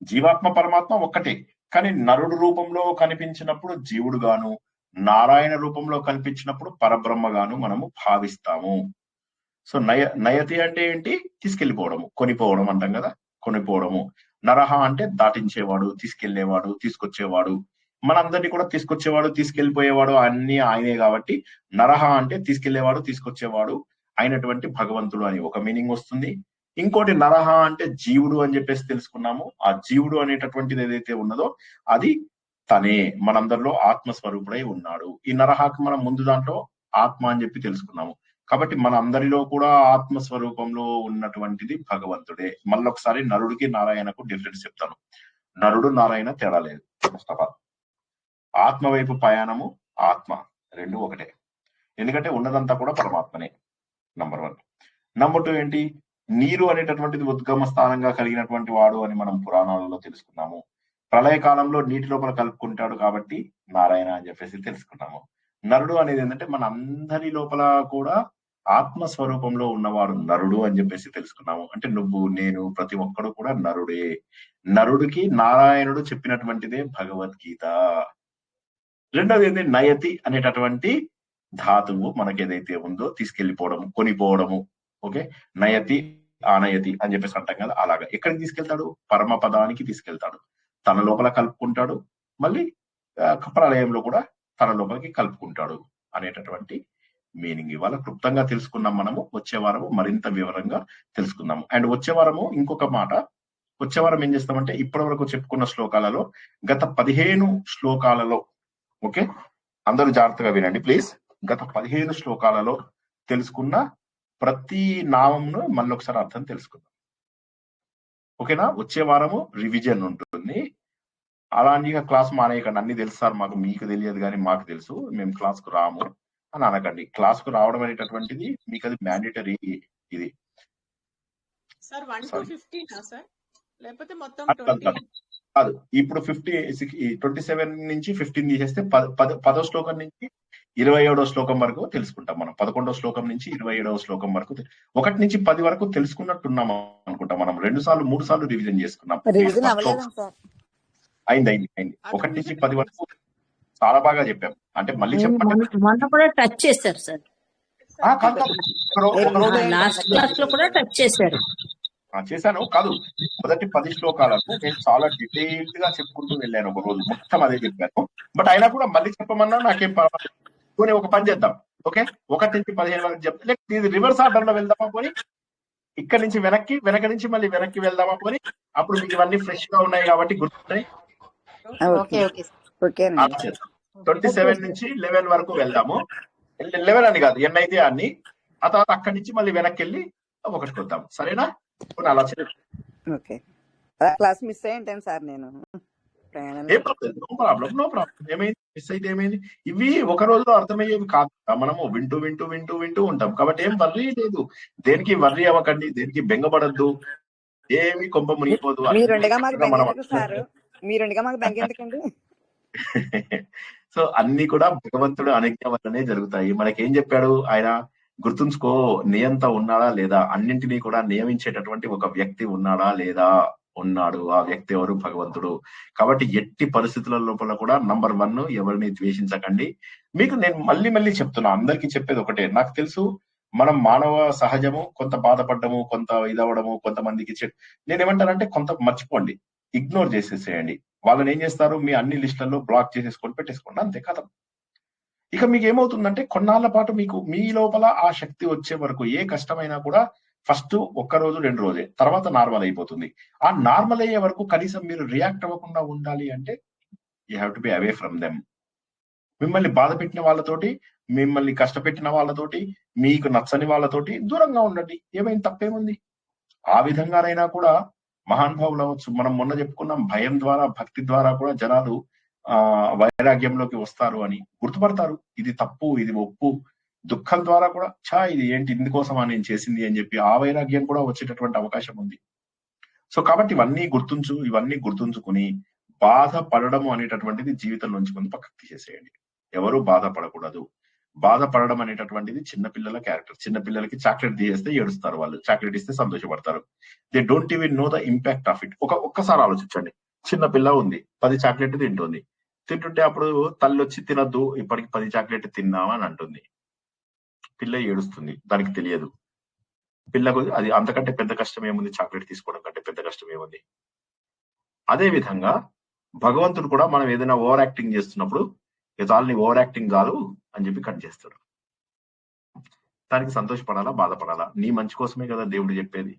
జీవాత్మ పరమాత్మ ఒక్కటే, కానీ నరుడు రూపంలో కనిపించినప్పుడు జీవుడు గాను, నారాయణ రూపంలో కనిపించినప్పుడు పరబ్రహ్మగాను మనము భావిస్తాము. సో నయతి అంటే ఏంటి, తీసుకెళ్లిపోవడము, కొనిపోవడం అంటాం కదా, కొనిపోవడము. నరహ అంటే దాటించేవాడు, తీసుకెళ్లేవాడు, తీసుకొచ్చేవాడు. మనందరినీ కూడా తీసుకొచ్చేవాడు, తీసుకెళ్లిపోయేవాడు అన్ని ఆయనే. కాబట్టి నరహ అంటే తీసుకెళ్లేవాడు, తీసుకొచ్చేవాడు అయినటువంటి భగవంతుడు అని ఒక మీనింగ్ వస్తుంది. ఇంకోటి నరహ అంటే జీవుడు అని చెప్పేసి తెలుసుకున్నాము. ఆ జీవుడు అనేటటువంటిది ఏదైతే ఉన్నదో అది తనే, మనందరిలో ఆత్మస్వరూపుడై ఉన్నాడు. ఈ నరహకి మనం ముందు దాంట్లో ఆత్మ అని చెప్పి తెలుసుకున్నాము. కాబట్టి మన అందరిలో కూడా ఆత్మస్వరూపంలో ఉన్నటువంటిది భగవంతుడే. మళ్ళొకసారి నరుడికి నారాయణకు డిఫరెన్స్ చెప్తాను. నరుడు నారాయణ తేడా లేదు. ఫస్ట్ ఆఫ్ ఆల్ ఆత్మ వైపు ప్రయాణము, ఆత్మ రెండు ఒకటే. ఎందుకంటే ఉన్నదంతా కూడా పరమాత్మనే. నంబర్ 1. నంబర్ 2 ఏంటి, నీరు అనేటటువంటిది ఉద్గమ స్థానంగా కలిగినటువంటి వాడు అని మనం పురాణాలలో తెలుసుకున్నాము. ప్రళయ కాలంలో నీటి లోపల కలుపుకుంటాడు కాబట్టి నారాయణ అని చెప్పేసి తెలుసుకున్నాము. నరుడు అనేది ఏంటంటే మన అందరి లోపల కూడా ఆత్మస్వరూపంలో ఉన్నవాడు నరుడు అని చెప్పేసి తెలుసుకున్నాము. అంటే నువ్వు, నేను, ప్రతి ఒక్కడు కూడా నరుడే. నరుడికి నారాయణుడు చెప్పినటువంటిదే భగవద్గీత. రెండోది ఏంటి, నయతి అనేటటువంటి ధాతువు మనకి ఏదైతే ఉందో తీసుకెళ్లిపోవడము, కొనిపోవడము. ఓకే, నయతి ఆనయతి అని చెప్పేసి అంటాం కదా, అలాగా ఎక్కడికి తీసుకెళ్తాడు? పరమ పదానికి తీసుకెళ్తాడు. తన లోపల కలుపుకుంటాడు, మళ్ళీ ప్రళయంలో కూడా తన లోపలికి కలుపుకుంటాడు అనేటటువంటి మీనింగ్ ఇవాళ క్లుప్తంగా తెలుసుకున్నాం మనము. వచ్చే వారము మరింత వివరంగా తెలుసుకుందాము. అండ్ వచ్చే వారము ఇంకొక మాట, వచ్చే వారం ఏం చేస్తామంటే ఇప్పటి వరకు చెప్పుకున్న శ్లోకాలలో గత 15 శ్లోకాలలో, ఓకే అందరూ జాగ్రత్తగా వినండి ప్లీజ్, గత 15 శ్లోకాలలో తెలుసుకున్న ప్రతి నామంను మళ్ళీ ఒకసారి అర్థం తెలుసుకుందాం. ఓకేనా? వచ్చే వారము రివిజన్ ఉంటుంది. అలాంటిగా క్లాస్ మానేయకండి. అన్ని తెలుసు సార్ మాకు, మీకు తెలియదు కానీ మాకు తెలుసు, మేము క్లాస్ కు రాము అని అనకండి. క్లాస్ కు రావడం అనేటటువంటిది మీకు అది మ్యాండేటరీ. ఇది సార్ 1 to 15 సార్, లేకపోతే మొత్తం కాదు. ఇప్పుడు 27 నుంచి 15 తీసేస్తే 10వ శ్లోకం నుంచి 27వ శ్లోకం వరకు తెలుసుకుంటాం మనం. 11వ శ్లోకం నుంచి 27వ శ్లోకం వరకు 1 నుంచి 10 వరకు తెలుసుకున్నట్టున్నాం అనుకుంటాం మనం. 2 సార్లు 3 సార్లు రివిజన్ చేసుకున్నాం. అయింది 1 నుంచి 10 వరకు చాలా బాగా చెప్పాం. అంటే మళ్ళీ చెప్పండి, మొన్న కూడా టచ్ చేశారు సార్, లాస్ట్ క్లాస్ లో కూడా టచ్ చేశారు. చేశాను కాదు, మొదటి 10 శ్లోకాలను నేను చాలా డీటెయిల్డ్ గా చెప్పుకుంటూ వెళ్ళాను. ఒక రోజు మొత్తం అదే చెప్పాను. బట్ అయినా కూడా మళ్ళీ చెప్పమన్నా నాకేం పర్వాలేదు. పోనీ ఒక పని చేద్దాం, ఓకే 1 నుంచి 15 వరకు చెప్తే, లేకపోతే ఇది రివర్స్ ఆర్డర్ లో వెళ్దామా పోనీ, ఇక్కడ నుంచి వెనక నుంచి మళ్ళీ వెనక్కి వెళ్దామా పోనీ. అప్పుడు మీకు ఇవన్నీ ఫ్రెష్ గా ఉన్నాయి కాబట్టి గుర్తుంటాయి. 27 నుంచి 11 వరకు వెళ్దాము. 11 అని కాదు, ఎన్నైతే అన్ని. ఆ తర్వాత అక్కడి నుంచి మళ్ళీ వెనక్కి వెళ్ళి ఒకటికి వద్దాం. సరేనా? అలా క్లాస్ మిస్ అయ్యింటాను సార్ నేను. No problem. ఏమైంది? మిస్ అయితే ఏమైంది? ఇవి ఒక రోజులో అర్థమయ్యేవి కాదు. మనము వింటూ వింటూ వింటూ వింటూ ఉంటాం. కాబట్టి ఏం వర్రీ లేదు, దేనికి వర్రీ అవ్వకండి, దేనికి బెంగపడద్దు, ఏమి కొంప మునిగిపోదు. సో అన్ని కూడా భగవంతుడు అనుజ్ఞ వల్లనే జరుగుతాయి. మనకేం చెప్పాడు ఆయన? గుర్తుంచుకో, నియంత ఉన్నాడా లేదా, అన్నింటినీ కూడా నియమించేటటువంటి ఒక వ్యక్తి ఉన్నాడా లేదా? ఉన్నాడు. ఆ వ్యక్తి ఎవరు? భగవంతుడు. కాబట్టి ఎట్టి పరిస్థితుల లోపల కూడా నంబర్ 1 ఎవరిని ద్వేషించకండి. మీకు నేను మళ్ళీ చెప్తున్నా, అందరికీ చెప్పేది ఒకటే. నాకు తెలుసు మనం మానవ సహజము, కొంత బాధపడ్డము, కొంత ఇదవడము, కొంతమందికి నేనేమంటానంటే కొంత మర్చిపోండి, ఇగ్నోర్ చేసేసేయండి. వాళ్ళని ఏం చేస్తారు? మీ అన్ని లిస్టులలో బ్లాక్ చేసేసుకొని పెట్టేసుకోండి, అంతే కథ. ఇక మీకు ఏమవుతుందంటే కొన్నాళ్ల పాటు మీకు మీ లోపల ఆ శక్తి వచ్చే వరకు ఏ కష్టమైనా కూడా ఫస్ట్ 1 రోజు 2 రోజే, తర్వాత నార్మల్ అయిపోతుంది. ఆ నార్మల్ అయ్యే వరకు కనీసం మీరు రియాక్ట్ అవ్వకుండా ఉండాలి అంటే you have to be away from them. మిమ్మల్ని బాధ పెట్టిన వాళ్ళతోటి, మిమ్మల్ని కష్టపెట్టిన వాళ్ళతోటి, మీకు నచ్చని వాళ్ళతోటి దూరంగా ఉండండి. ఏమైనా తప్పేముంది? ఆ విధంగానైనా కూడా మహానుభావులు అవ్వచ్చు. మనం మొన్న చెప్పుకున్నాం, భయం ద్వారా, భక్తి ద్వారా కూడా జనాలు వైరాగ్యంలోకి వస్తారు అని గుర్తుపడతారు. ఇది తప్పు, ఇది ఒప్పు. దుఃఖం ద్వారా కూడా ఇది ఏంటి, ఇందుకోసమా నేను చేసింది అని చెప్పి ఆ వైరాగ్యం కూడా వచ్చేటటువంటి అవకాశం ఉంది. సో కాబట్టి ఇవన్నీ గుర్తుంచుకుని బాధపడము అనేటటువంటిది జీవితం నుంచి కొంత పక్కకు తీసేసేయండి. ఎవరు బాధపడకూడదు. బాధపడడం అనేటటువంటిది చిన్నపిల్లల క్యారెక్టర్. చిన్నపిల్లలకి చాక్లెట్ తీసేస్తే ఏడుస్తారు, వాళ్ళు చాక్లెట్ ఇస్తే సంతోషపడతారు. They don't even know the impact of it. ఒక్కసారి ఆలోచించండి, చిన్న పిల్ల ఉంది, 10 చాక్లెట్ తింటుంటే అప్పుడు తల్లి వచ్చి తినద్దు, ఇప్పటికి 10 చాక్లెట్ తిన్నావా అని అంటుంది. పిల్ల ఏడుస్తుంది, దానికి తెలియదు. పిల్లకు అది అంతకంటే పెద్ద కష్టం ఏముంది? చాక్లెట్ తీసుకోవడం కంటే పెద్ద కష్టం ఏముంది? అదే విధంగా భగవంతుడు కూడా మనం ఏదైనా ఓవర్ యాక్టింగ్ చేస్తున్నప్పుడు, నీ ఓవర్ యాక్టింగ్ కాదు అని చెప్పి కట్ చేస్తాడు. దానికి సంతోషపడాలా, బాధపడాలా? నీ మంచి కోసమే కదా దేవుడు చెప్పేది.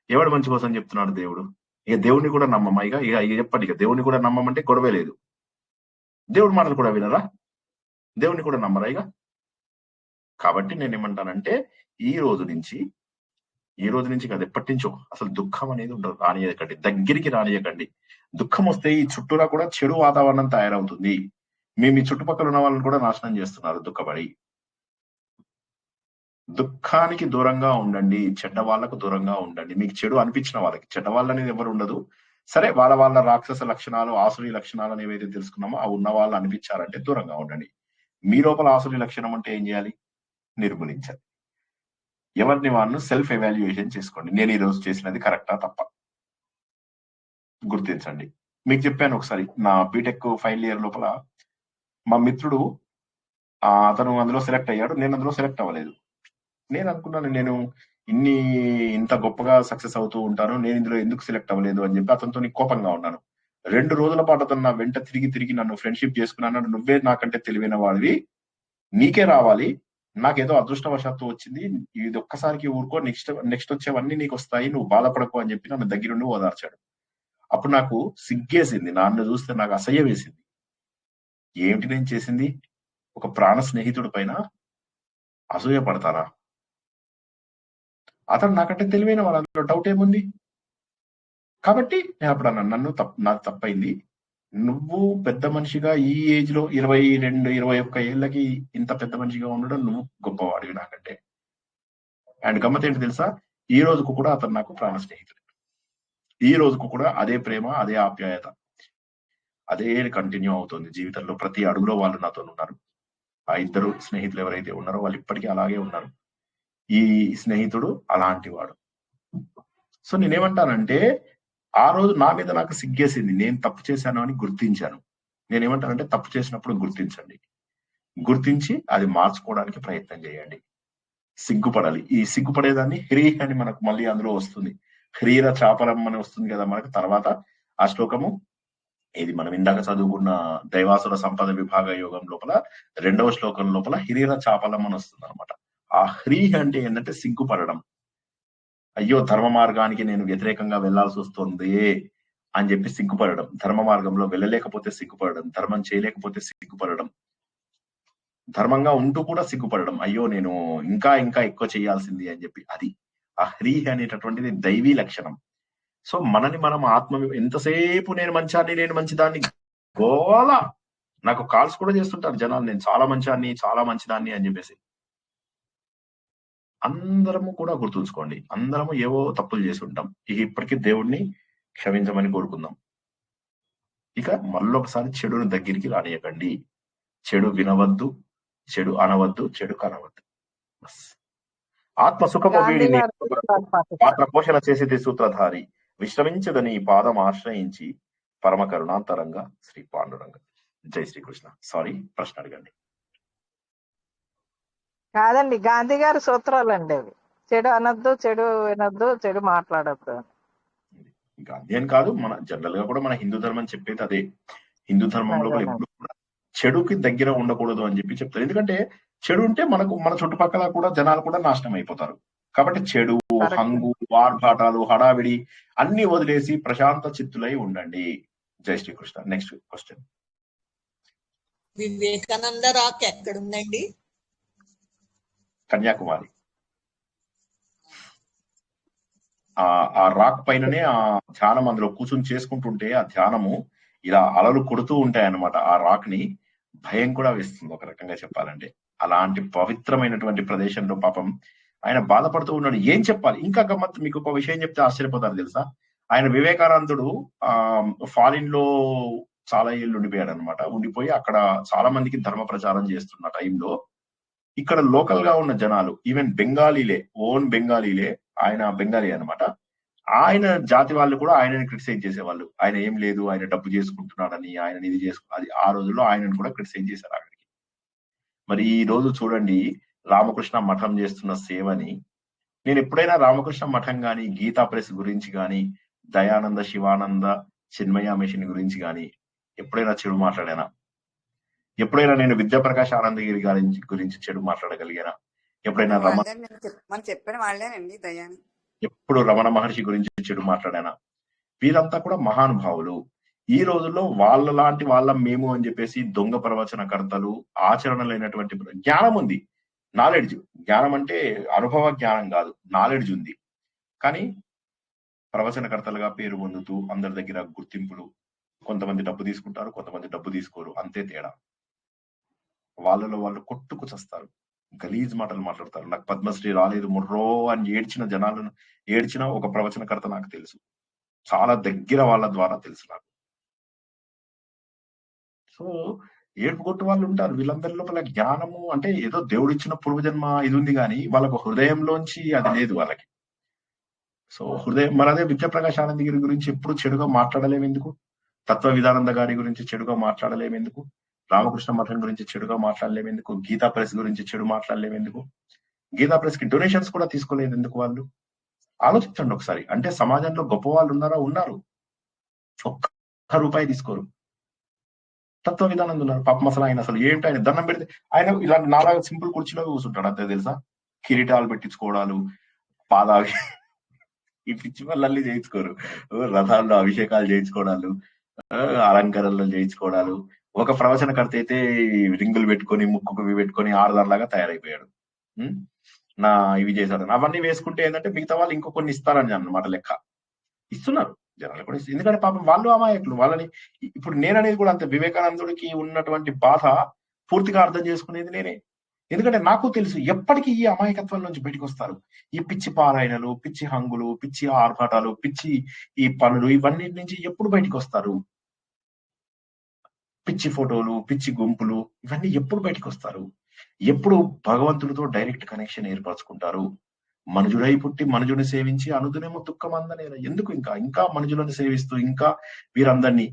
ఎవడు మంచి కోసం చెప్తున్నాడు? దేవుడు. ఇక దేవుడిని కూడా నమ్మమ్మా. ఇక చెప్పండి, ఇక దేవుడిని కూడా నమ్మమంటే గొడవే లేదు. దేవుడి మాటలు కూడా వినరా? దేవుడిని కూడా నమ్మరా ఇక? కాబట్టి నేను ఏమంటానంటే ఈ రోజు నుంచి కాదు, ఎప్పటి నుంచో అసలు దుఃఖం అనేది ఉండదు, రానియకండి, దగ్గరికి రానియకండి. దుఃఖం వస్తే ఈ చుట్టూరా కూడా చెడు వాతావరణం తయారవుతుంది. మీ చుట్టుపక్కల ఉన్న వాళ్ళని కూడా నాశనం చేస్తున్నారు దుఃఖపడి. దుఃఖానికి దూరంగా ఉండండి, చెడ్డ వాళ్ళకు దూరంగా ఉండండి. మీకు చెడు అనిపించిన వాళ్ళకి, చెడ్డ వాళ్ళనేది ఎవరు ఉండదు. సరే, వాళ్ళ రాక్షస లక్షణాలు, ఆసురీ లక్షణాలు ఏవైతే తెలుసుకున్నామో అవి ఉన్న వాళ్ళు అనిపించారంటే దూరంగా ఉండండి. మీ లోపల ఆసురి లక్షణం అంటే ఏం చేయాలి? నిర్మూలించాలి. ఎవరిని వాళ్ళు సెల్ఫ్ ఎవాల్యుయేషన్ చేసుకోండి. నేను ఈ రోజు చేసినది కరెక్టా తప్ప గుర్తించండి. మీకు చెప్పాను ఒకసారి, నా బీటెక్ ఫైనల్ ఇయర్ లోపల మా మిత్రుడు అతను అందులో సెలెక్ట్ అయ్యాడు, నేను అందులో సెలెక్ట్ అవ్వలేదు. నేను అనుకున్నాను, నేను ఇంత గొప్పగా సక్సెస్ అవుతూ ఉంటాను, నేను ఇందులో ఎందుకు సెలెక్ట్ అవ్వలేదు అని చెప్పి అతనితో కోపంగా ఉన్నాను. 2 రోజుల పాటు అతను నా వెంట తిరిగి నన్ను ఫ్రెండ్షిప్ చేసుకున్నాను. నువ్వే నాకంటే తెలివైన వాడివి, నీకే రావాలి, నాకేదో అదృష్టవశాత్తు వచ్చింది, ఇది ఒక్కసారికి ఊరుకో, నెక్స్ట్ వచ్చేవన్నీ నీకు వస్తాయి, నువ్వు బాధపడకు అని చెప్పి నన్ను దగ్గరుండి ఓదార్చాడు. అప్పుడు నాకు సిగ్గేసింది, నన్ను చూస్తే నాకు అసహ్యం వేసింది. ఏమిటి నేను చేసింది? ఒక ప్రాణ స్నేహితుడి పైన అసూయ పడతారా? అతను నాకంటే తెలివైన వాడు, అందులో డౌట్ ఏముంది? కాబట్టి నేను అప్పుడు అన్నాను, నాకు తప్పైంది, నువ్వు పెద్ద మనిషిగా ఈ ఏజ్ లో 22, 21 ఏళ్ళకి ఇంత పెద్ద మనిషిగా ఉండడం నువ్వు గొప్పవాడివి నాకంటే. అండ్ గమ్మత్ ఏంటి తెలుసా, ఈ రోజుకు కూడా అతను నాకు ప్రాణ స్నేహితుడు. ఈ రోజుకు కూడా అదే ప్రేమ, అదే ఆప్యాయత, అదే కంటిన్యూ అవుతుంది జీవితంలో. ప్రతి అడుగులో వాళ్ళు నాతో ఉన్నారు. ఆ ఇద్దరు స్నేహితులు ఎవరైతే ఉన్నారో వాళ్ళు ఇప్పటికీ అలాగే ఉన్నారు. ఈ స్నేహితుడు అలాంటి వాడు. సో నేనేమంటానంటే, ఆ రోజు నా మీద నాకు సిగ్గేసింది, నేను తప్పు చేశాను అని గుర్తించాను. నేనేమంటానంటే, తప్పు చేసినప్పుడు గుర్తించండి, గుర్తించి అది మార్చుకోవడానికి ప్రయత్నం చేయండి. సిగ్గుపడాలి. ఈ సిగ్గుపడేదాన్ని హ్రీ అని మనకు మళ్ళీ అందులో వస్తుంది, హ్రీర చాపలం అని వస్తుంది కదా మనకు తర్వాత ఆ శ్లోకము. ఇది మనం ఇందాక చదువుకున్న దైవాసుర సంపద విభాగ యోగం లోపల 2వ శ్లోకం లోపల హిరీర చాపలం అని వస్తుంది అనమాట. ఆ హ్రీ అంటే ఏంటంటే సిగ్గుపడడం. అయ్యో ధర్మ మార్గానికి నేను వ్యతిరేకంగా వెళ్లాల్సి వస్తుంది అని చెప్పి సిగ్గుపడడం, ధర్మ మార్గంలో వెళ్ళలేకపోతే సిగ్గుపడడం, ధర్మం చేయలేకపోతే సిగ్గుపడడం, ధర్మంగా ఉంటూ కూడా సిగ్గుపడడం, అయ్యో నేను ఇంకా ఎక్కువ చేయాల్సింది అని చెప్పి. అది ఆ హ్రీ అనేటటువంటిది దైవీ లక్షణం. సో మనని మనం ఎంతసేపు నేను మంచిదాన్ని గోల, నాకు కాల్స్ కూడా చేస్తుంటారు జనాలు, నేను చాలా మంచిదాన్ని అని చెప్పేసి. అందరము కూడా గుర్తుంచుకోండి, అందరము ఏవో తప్పులు చేసి ఉంటాం. ఇప్పటికీ దేవుణ్ణి క్షమించమని కోరుకుందాం. ఇక మళ్ళొకసారి చెడును దగ్గరికి రానియకండి. చెడు వినవద్దు, చెడు అనవద్దు, చెడు కనవద్దు. ఆత్మ సుఖము వీడిని పాత్ర పోషణ చేసేది సూత్రధారి, విశ్రమించదని పాదం ఆశ్రయించి పరమ కరుణాంతరంగా శ్రీ పాండురంగ. జై శ్రీకృష్ణ. సారీ, ప్రశ్న అడగండి. కాదండి, గాంధీ గారి సూత్రాలండి అవి. చెడు అనొద్దు, చెడు వినొద్దు, చెడు మాట్లాడొద్దు. గాంధీ అని కాదు, మన జనరల్ గా కూడా మన హిందూ ధర్మం చెప్పేది అదే. హిందూ ధర్మంలో కూడా ఎప్పుడు కూడా చెడుకి దగ్గర ఉండకూడదు అని చెప్పి చెప్తారు. ఎందుకంటే చెడు ఉంటే మన చుట్టుపక్కల కూడా జనాలు కూడా నాశనం అయిపోతారు. కాబట్టి చెడు, హంగు, ఆర్భాటాలు, హడావిడి అన్ని వదిలేసి ప్రశాంత చిత్తులై ఉండండి. Jai Srikrishna. Next question. Vivekananda rock ఎక్కడుందండి? కన్యాకుమారి. ఆ రాక్ పైననే ఆ ధ్యానం, అందులో కూర్చొని చేసుకుంటుంటే ఆ ధ్యానము ఇలా అలలు కొడుతూ ఉంటాయి అన్నమాట. ఆ రాక్ ని భయం కూడా వేస్తుంది ఒక రకంగా చెప్పాలంటే. అలాంటి పవిత్రమైనటువంటి ప్రదేశంలో పాపం ఆయన బాధపడుతూ ఉన్నాడు. ఏం చెప్పాలి? ఇంకా గమ్మత్, మీకు ఒక విషయం చెప్తే ఆశ్చర్యపోతారు తెలుసా. ఆయన వివేకానందుడు ఫారిన్ లో చాలా ఏళ్ళు ఉండిపోయాడు అనమాట. ఉండిపోయి అక్కడ చాలా మందికి ధర్మ ప్రచారం చేస్తున్న టైంలో ఇక్కడ లోకల్ గా ఉన్న జనాలు, ఈవెన్ బెంగాలీలే, ఓన్ బెంగాలీలే, ఆయన బెంగాలీ అనమాట, ఆయన జాతి వాళ్ళు కూడా ఆయనని క్రిటిసైజ్ చేసేవాళ్ళు. ఆయన ఏం లేదు, ఆయన డబ్బు చేసుకుంటున్నాడని, ఆయన ఇది అది ఆ రోజుల్లో ఆయనను కూడా క్రిటిసైజ్ చేశారు అక్కడికి. మరి ఈ రోజు చూడండి, రామకృష్ణ మఠం చేస్తున్న సేవని. నేను ఎప్పుడైనా రామకృష్ణ మఠం గాని, గీతా ప్రెస్ గురించి గాని, దయానంద, శివానంద, చిన్మయ మిషన్ గురించి గాని ఎప్పుడైనా చెడు మాట్లాడానా? ఎప్పుడైనా నేను విద్యాప్రకాష్ ఆనందగిరి గారి గురించి చెడు మాట్లాడగలిగానా? ఎప్పుడైనా చెప్పిన వాళ్ళేనండి దయాని. ఎప్పుడు రమణ మహర్షి గురించి చెడు మాట్లాడానా? వీరంతా కూడా మహానుభావులు. ఈ రోజుల్లో వాళ్ళ మేము అని చెప్పేసి దొంగ ప్రవచనకర్తలు, ఆచరణ లేనటువంటి జ్ఞానం ఉంది, నాలెడ్జ్. జ్ఞానం అంటే అనుభవ జ్ఞానం కాదు, నాలెడ్జ్ ఉంది. కానీ ప్రవచనకర్తలుగా పేరు పొందుతూ అందరి దగ్గర గుర్తింపులు. కొంతమంది డబ్బు తీసుకుంటారు, కొంతమంది డబ్బు తీసుకోరు, అంతే తేడా. వాళ్ళలో వాళ్ళు కొట్టుకు చస్తారు, గలీజ్ మాటలు మాట్లాడతారు. నాకు పద్మశ్రీ రాలేదు ముర్రో అని ఏడ్చిన ఒక ప్రవచనకర్త నాకు తెలుసు, చాలా దగ్గర వాళ్ళ ద్వారా తెలుసు నాకు. సో ఏడుపు కొట్టు వాళ్ళు ఉంటారు. వీళ్ళందరి లోపల జ్ఞానము అంటే ఏదో దేవుడు ఇచ్చిన పూర్వజన్మ ఇది ఉంది కానీ వాళ్ళకు హృదయంలోంచి అది లేదు వాళ్ళకి. సో హృదయం మరి అదే విద్యాప్రకాష్ ఆనంద్ గారి గురించి ఎప్పుడు చెడుగా మాట్లాడలేము ఎందుకు? తత్వ విధానంద గారి గురించి చెడుగా మాట్లాడలేము ఎందుకు? రామకృష్ణ మఠం గురించి చెడుగా మాట్లాడలేము ఎందుకు? గీతా ప్రెస్ గురించి చెడు మాట్లాడలేము ఎందుకు? గీతా ప్రెస్ కి డొనేషన్స్ కూడా తీసుకోలేదు ఎందుకు వాళ్ళు? ఆలోచించండి ఒకసారి. అంటే సమాజంలో గొప్ప వాళ్ళు ఉన్నారా? ఉన్నారు. ఒక్క రూపాయి తీసుకోరు. తత్వ విధానం ఉన్నారు. పాపం అసలు ఆయన అసలు ఏంటి, ఆయన దండం పెడితే ఆయన ఇలాంటి నాలాగా సింపుల్ కుర్చీలో కూర్చుంటాడు అంతే తెలుసా. కిరీటాలు పెట్టించుకోవడాలు, పాదాభి ఈ పిచ్చి వాళ్ళల్ని చేయించుకోరు. రథాల్లో అభిషేకాలు చేయించుకోవడాలు, అలంకరణలు చేయించుకోవడాలు. ఒక ప్రవచనకర్త అయితే రింగులు పెట్టుకొని ముక్కుకు పెట్టుకొని ఆడదానిలాగా తయారైపోయాడు. నా ఇవి చేశాడు. అవన్నీ వేసుకుంటే ఏంటంటే మిగతా వాళ్ళు ఇంకో కొన్ని ఇస్తారని అన్నమాట లెక్క. ఇస్తున్నారు జనాలు కూడా. ఎందుకంటే పాపం వాళ్ళు అమాయకులు. వాళ్ళని ఇప్పుడు నేననేది కూడా అంతే. వివేకానందుడికి ఉన్నటువంటి బాధ పూర్తిగా అర్థం చేసుకునేది నేనే. ఎందుకంటే నాకు తెలుసు ఎప్పటికీ ఈ అమాయకత్వం నుంచి బయటకు వస్తారు. ఈ పిచ్చి పారాయణలు, పిచ్చి హంగులు, పిచ్చి ఆర్భాటాలు, పిచ్చి ఈ పనులు, ఇవన్నీ నుంచి ఎప్పుడు బయటకు వస్తారు? పిచ్చి ఫోటోలు, పిచ్చి గుంపులు, ఇవన్నీ ఎప్పుడు బయటకు వస్తారు? ఎప్పుడు భగవంతుడితో డైరెక్ట్ కనెక్షన్ ఏర్పరచుకుంటారు? మనుజుడై పుట్టి మనుజుని సేవించి అనుదునేమో దుఃఖం అందనేలా. ఎందుకు ఇంకా మనుజులను సేవిస్తూ ఇంకా వీరందరినీ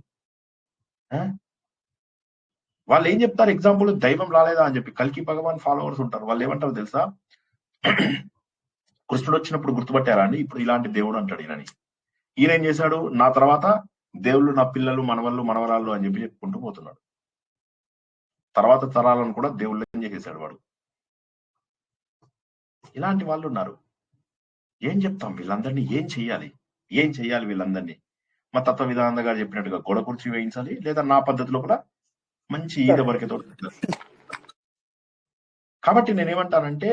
వాళ్ళు ఏం చెప్తారు? ఎగ్జాంపుల్, దైవం రాలేదా అని చెప్పి కల్కి భగవాన్ ఫాలోవర్స్ ఉంటారు. వాళ్ళు ఏమంటారు తెలుసా? కృష్ణుడు వచ్చినప్పుడు గుర్తుపట్టారా అండి? ఇప్పుడు ఇలాంటి దేవుడు అంటాడు ఈయనని. ఈయన ఏం చేశాడు? నా తర్వాత దేవుళ్ళు నా పిల్లలు, మనవళ్ళు, మనవరాళ్ళు అని చెప్పి చెప్పుకుంటూ పోతున్నాడు. తర్వాత తరాలను కూడా దేవుళ్ళని చేసేసాడు వాడు. ఇలాంటి వాళ్ళు ఉన్నారు. ఏం చెప్తాం వీళ్ళందరినీ? ఏం చెయ్యాలి వీళ్ళందరినీ? మా తత్వ విధానంద గారు చెప్పినట్టుగా గోడ కుర్చీ వేయించాలి, లేదా నా పద్ధతిలో కూడా మంచి ఈద బరికతో. కాబట్టి నేనేమంటానంటే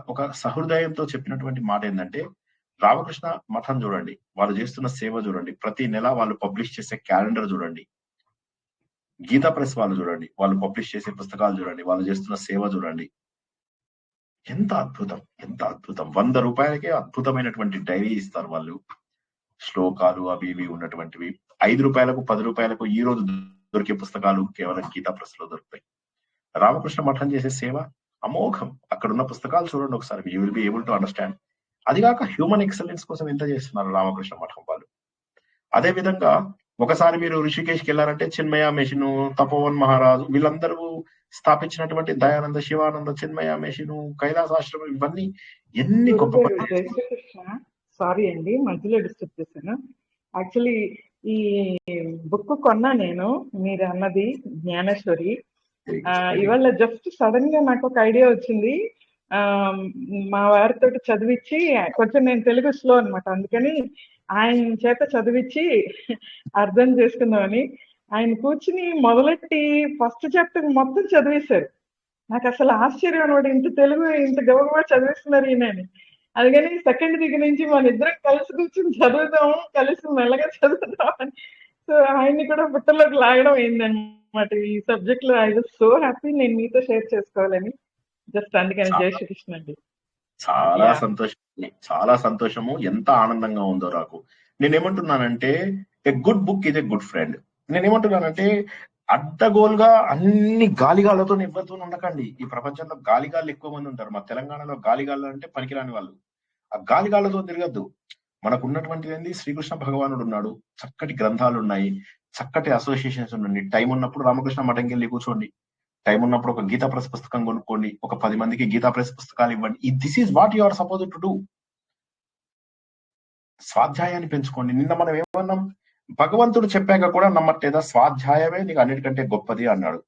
ఒక సహృదయంతో చెప్పినటువంటి మాట ఏంటంటే, రామకృష్ణ మఠం చూడండి, వాళ్ళు చేస్తున్న సేవ చూడండి, ప్రతి నెల వాళ్ళు పబ్లిష్ చేసే క్యాలెండర్ చూడండి, గీతా ప్రెస్ వాళ్ళు చూడండి, వాళ్ళు పబ్లిష్ చేసే పుస్తకాలు చూడండి, వాళ్ళు చేస్తున్న సేవ చూడండి. ఎంత అద్భుతం, ఎంత అద్భుతం. 100 రూపాయలకే అద్భుతమైనటువంటి డైరీ ఇస్తారు వాళ్ళు. శ్లోకాలు అవి ఇవి ఉన్నటువంటివి. 5 రూపాయలకు 10 రూపాయలకు ఈ రోజు దొరికే పుస్తకాలు కేవలం గీతా ప్రెస్ లో దొరుకుతాయి. రామకృష్ణ మఠం చేసే సేవ అమోఘం. అక్కడ ఉన్న పుస్తకాలు చూడండి ఒకసారి, you will be able to understand. అదిగాక హ్యూమన్ ఎక్సలెన్స్ కోసం ఎంత చేస్తున్నారు రామకృష్ణ మఠం వాళ్ళు. అదే విధంగా ఒకసారి మీరు ఋషికేశ్కి వెళ్ళారంటే చిన్మయ మెషిను, తపోవన్ మహారాజు, వీళ్ళందరూ స్థాపించినటువంటి దయానంద, శివానంద, చిన్మయ మెషిను, కైలాసాశ్రమం, ఇవన్నీ ఎన్ని గొప్ప. సారీ అండి, మధ్యలో డిస్టర్బ్ చేశాను. యాక్చువల్లీ ఈ బుక్ కొన్నా నేను, మీరు అన్నది జ్ఞానేశ్వరి. ఇవాళ జస్ట్ సడన్ గా నాకు ఒక ఐడియా వచ్చింది. మా వారితో చదివించి, కొంచెం నేను తెలుగు స్లో అనమాట, అందుకని ఆయన చేత చదివించి అర్థం చేసుకుందామని ఆయన కూర్చుని మొదలెట్టి ఫస్ట్ చాప్టర్ మొత్తం చదివేశారు. నాకు అసలు ఆశ్చర్యం అనమాట, ఇంత తెలుగు ఇంత గబగబా చదివిస్తున్నారు ఈయనని. అందుకని సెకండ్ దగ్గర నుంచి మన ఇద్దరం కలిసి కూర్చుని చదువుతాము, కలిసి మెల్లగా చదువుతాం అని. సో ఆయన్ని కూడా బుట్టలోకి లాగడం అయిందనమాట ఈ సబ్జెక్ట్ లో. ఐ వాజ్ సో హ్యాపీ నేను మీతో షేర్ చేసుకోవాలని. జస్ట్ అందుకని జై శ్రీకృష్ణ అండి. చాలా సంతోషం, చాలా సంతోషము. ఎంత ఆనందంగా ఉందో నాకు. నేనేమంటున్నానంటే a good book is a good friend. నేనేమంటున్నానంటే అడ్డగోలుగా అన్ని గాలిగాళ్ళతో ఎవరితో ఉండకండి. ఈ ప్రపంచంలో గాలిగాళ్ళు ఎక్కువ మంది ఉంటారు. మా తెలంగాణలో గాలిగాళ్ళు అంటే పనికిరాని వాళ్ళు. ఆ గాలిగాళ్ళతో తిరగద్దు. మనకు ఉన్నటువంటిది ఏంది? శ్రీకృష్ణ భగవానుడు ఉన్నాడు, చక్కటి గ్రంథాలు ఉన్నాయి, చక్కటి అసోసియేషన్స్ ఉన్నాయి. టైం ఉన్నప్పుడు రామకృష్ణ మఠంకి వెళ్ళి కూర్చోండి, టైం ఉన్నప్పుడు ఒక గీతా ప్రెస్ పుస్తకం కొనుక్కోండి, ఒక 10 మందికి గీతా ప్రెస్ పుస్తకాలు ఇవ్వండి. This is what you are suppose to do. స్వాధ్యాయాన్ని పెంచుకోండి. నిన్న మనం ఏమన్నాం? భగవంతుడు చెప్పాక కూడా నమ్మట్లేదా? స్వాధ్యాయమే నీకు అన్నిటికంటే గొప్పది అన్నాడు.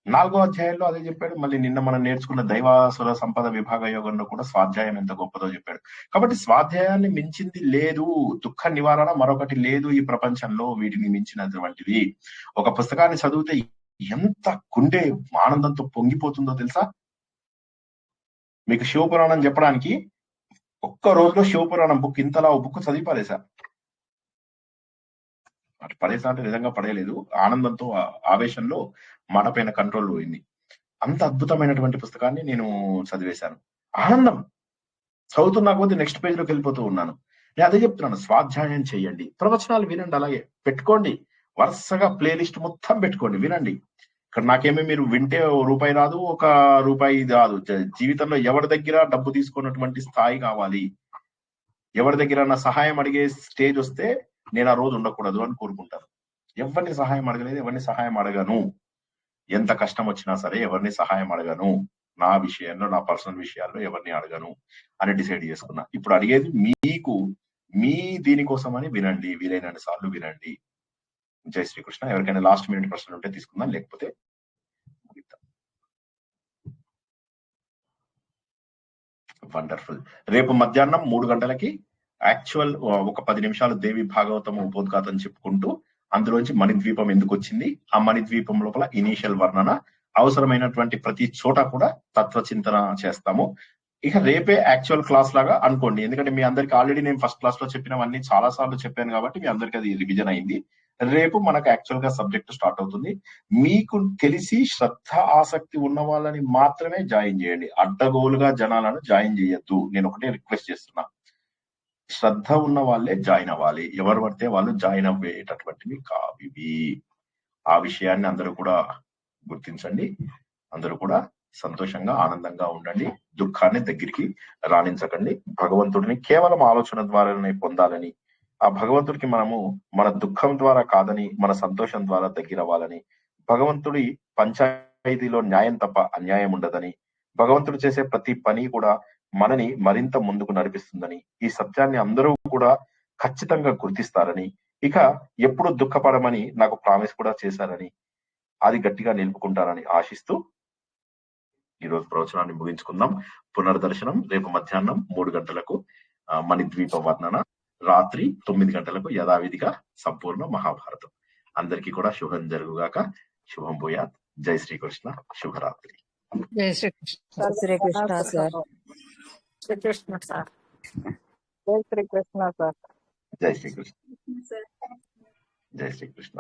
4వ అధ్యాయంలో అదే చెప్పాడు. మళ్ళీ నిన్న మనం నేర్చుకున్న దైవాసుర సంపద విభాగ యోగంలో కూడా స్వాధ్యాయం ఎంత గొప్పదో చెప్పాడు. కాబట్టి స్వాధ్యాయాన్ని మించింది లేదు, దుఃఖ నివారణ మరొకటి లేదు ఈ ప్రపంచంలో వీటిని మించినటువంటిది. ఒక పుస్తకాన్ని చదివితే ఎంత గుండె ఆనందంతో పొంగిపోతుందో తెలుసా? మీకు శివపురాణం చెప్పడానికి ఒక్క రోజులో శివపురాణం బుక్ ఇంతలా బుక్ చదివి పడేసా. అటు పడేసా అంటే నిజంగా పడేయలేదు, ఆనందంతో ఆవేశంలో మాట పైన కంట్రోల్ పోయింది. అంత అద్భుతమైనటువంటి పుస్తకాన్ని నేను చదివేశాను. ఆనందం చదువుతున్నా కొద్ది నెక్స్ట్ పేజ్ లోకి వెళ్ళిపోతూ ఉన్నాను. నేను అదే చెప్తున్నాను, స్వాధ్యాయం చేయండి, ప్రవచనాలు వినండి, అలాగే పెట్టుకోండి, వరుసగా ప్లేలిస్ట్ మొత్తం పెట్టుకోండి, వినండి. ఇక్కడ నాకేమీ మీరు వింటే ఓ రూపాయి రాదు, ఒక రూపాయి ఇది రాదు. జీవితంలో ఎవరి దగ్గర డబ్బు తీసుకున్నటువంటి స్థాయి కావాలి, ఎవరి దగ్గర నా సహాయం అడిగే స్టేజ్ వస్తే నేను ఆ రోజు ఉండకూడదు అని కోరుకుంటాను. ఎవరిని సహాయం అడగలేదు, ఎవరిని సహాయం అడగను, ఎంత కష్టం వచ్చినా సరే ఎవరిని సహాయం అడగను, నా విషయంలో నా పర్సనల్ విషయాల్లో ఎవరిని అడగను అని డిసైడ్ చేసుకున్నా. ఇప్పుడు అడిగేది మీకు, మీ దీనికోసం అని వినండి, వీలైనన్ని సార్లు వినండి. జై శ్రీకృష్ణ. ఎవరికైనా లాస్ట్ మినిట్ ప్రశ్నలు ఉంటే తీసుకుందాం, లేకపోతే వండర్ఫుల్. రేపు మధ్యాహ్నం 3 గంటలకి యాక్చువల్ ఒక 10 నిమిషాలు దేవి భాగవతం ఉపోద్ఘాతం చెప్పుకుంటూ అందులోంచి మణిద్వీపం ఎందుకు వచ్చింది, ఆ మణిద్వీపం లోపల ఇనీషియల్ వర్ణన, అవసరమైనటువంటి ప్రతి చోట కూడా తత్వచింతన చేస్తాము. ఇక రేపే యాక్చువల్ క్లాస్ లాగా అనుకోండి, ఎందుకంటే మీ అందరికి ఆల్రెడీ నేను ఫస్ట్ క్లాస్ లో చెప్పినవన్నీ చాలా సార్లు చెప్పాను కాబట్టి మీ అందరికి అది రివిజన్ అయింది. రేపు మనకు యాక్చువల్ గా సబ్జెక్ట్ స్టార్ట్ అవుతుంది. మీకు తెలిసి శ్రద్ధ ఆసక్తి ఉన్న వాళ్ళని మాత్రమే జాయిన్ చేయండి, అడ్డగోలుగా జనాలను జాయిన్ చేయొద్దు. నేను ఒకటే రిక్వెస్ట్ చేస్తున్నా, శ్రద్ధ ఉన్న వాళ్ళే జాయిన్ అవ్వాలి, ఎవరు పడితే వాళ్ళు జాయిన్ అవ్వేటటువంటివి కావివి. ఆ విషయాన్ని అందరూ కూడా గుర్తించండి. అందరూ కూడా సంతోషంగా ఆనందంగా ఉండండి, దుఃఖాన్ని దగ్గరికి రాణించకండి. భగవంతుడిని కేవలం ఆలోచన ద్వారానే పొందాలని, ఆ భగవంతుడికి మనము మన దుఃఖం ద్వారా కాదని మన సంతోషం ద్వారా దగ్గర అవ్వాలని, భగవంతుడి పంచాయతీలో న్యాయం తప్ప అన్యాయం ఉండదని, భగవంతుడు చేసే ప్రతి పని కూడా మనని మరింత ముందుకు నడిపిస్తుందని, ఈ సత్యాన్ని అందరూ కూడా ఖచ్చితంగా గుర్తిస్తారని, ఇక ఎప్పుడు దుఃఖపడమని నాకు ప్రామిస్ కూడా చేశారని, అది గట్టిగా నిలుపుకుంటారని ఆశిస్తూ ఈరోజు ప్రవచనాన్ని ముగించుకుందాం. పునర్దర్శనం రేపు మధ్యాహ్నం 3 గంటలకు మణిద్వీప వర్ణన, రాత్రి 9 గంటలకు యథావిధిగా సంపూర్ణ మహాభారతం. అందరికీ కూడా శుభం జరుగుగాక. శుభం భూయాత్. జై శ్రీకృష్ణ. శుభరాత్రి. జై శ్రీకృష్ణ. శ్రీకృష్ణ సార్. శ్రీకృష్ణ సార్. జై శ్రీకృష్ణ సార్. జై శ్రీకృష్ణ. జై శ్రీకృష్ణ.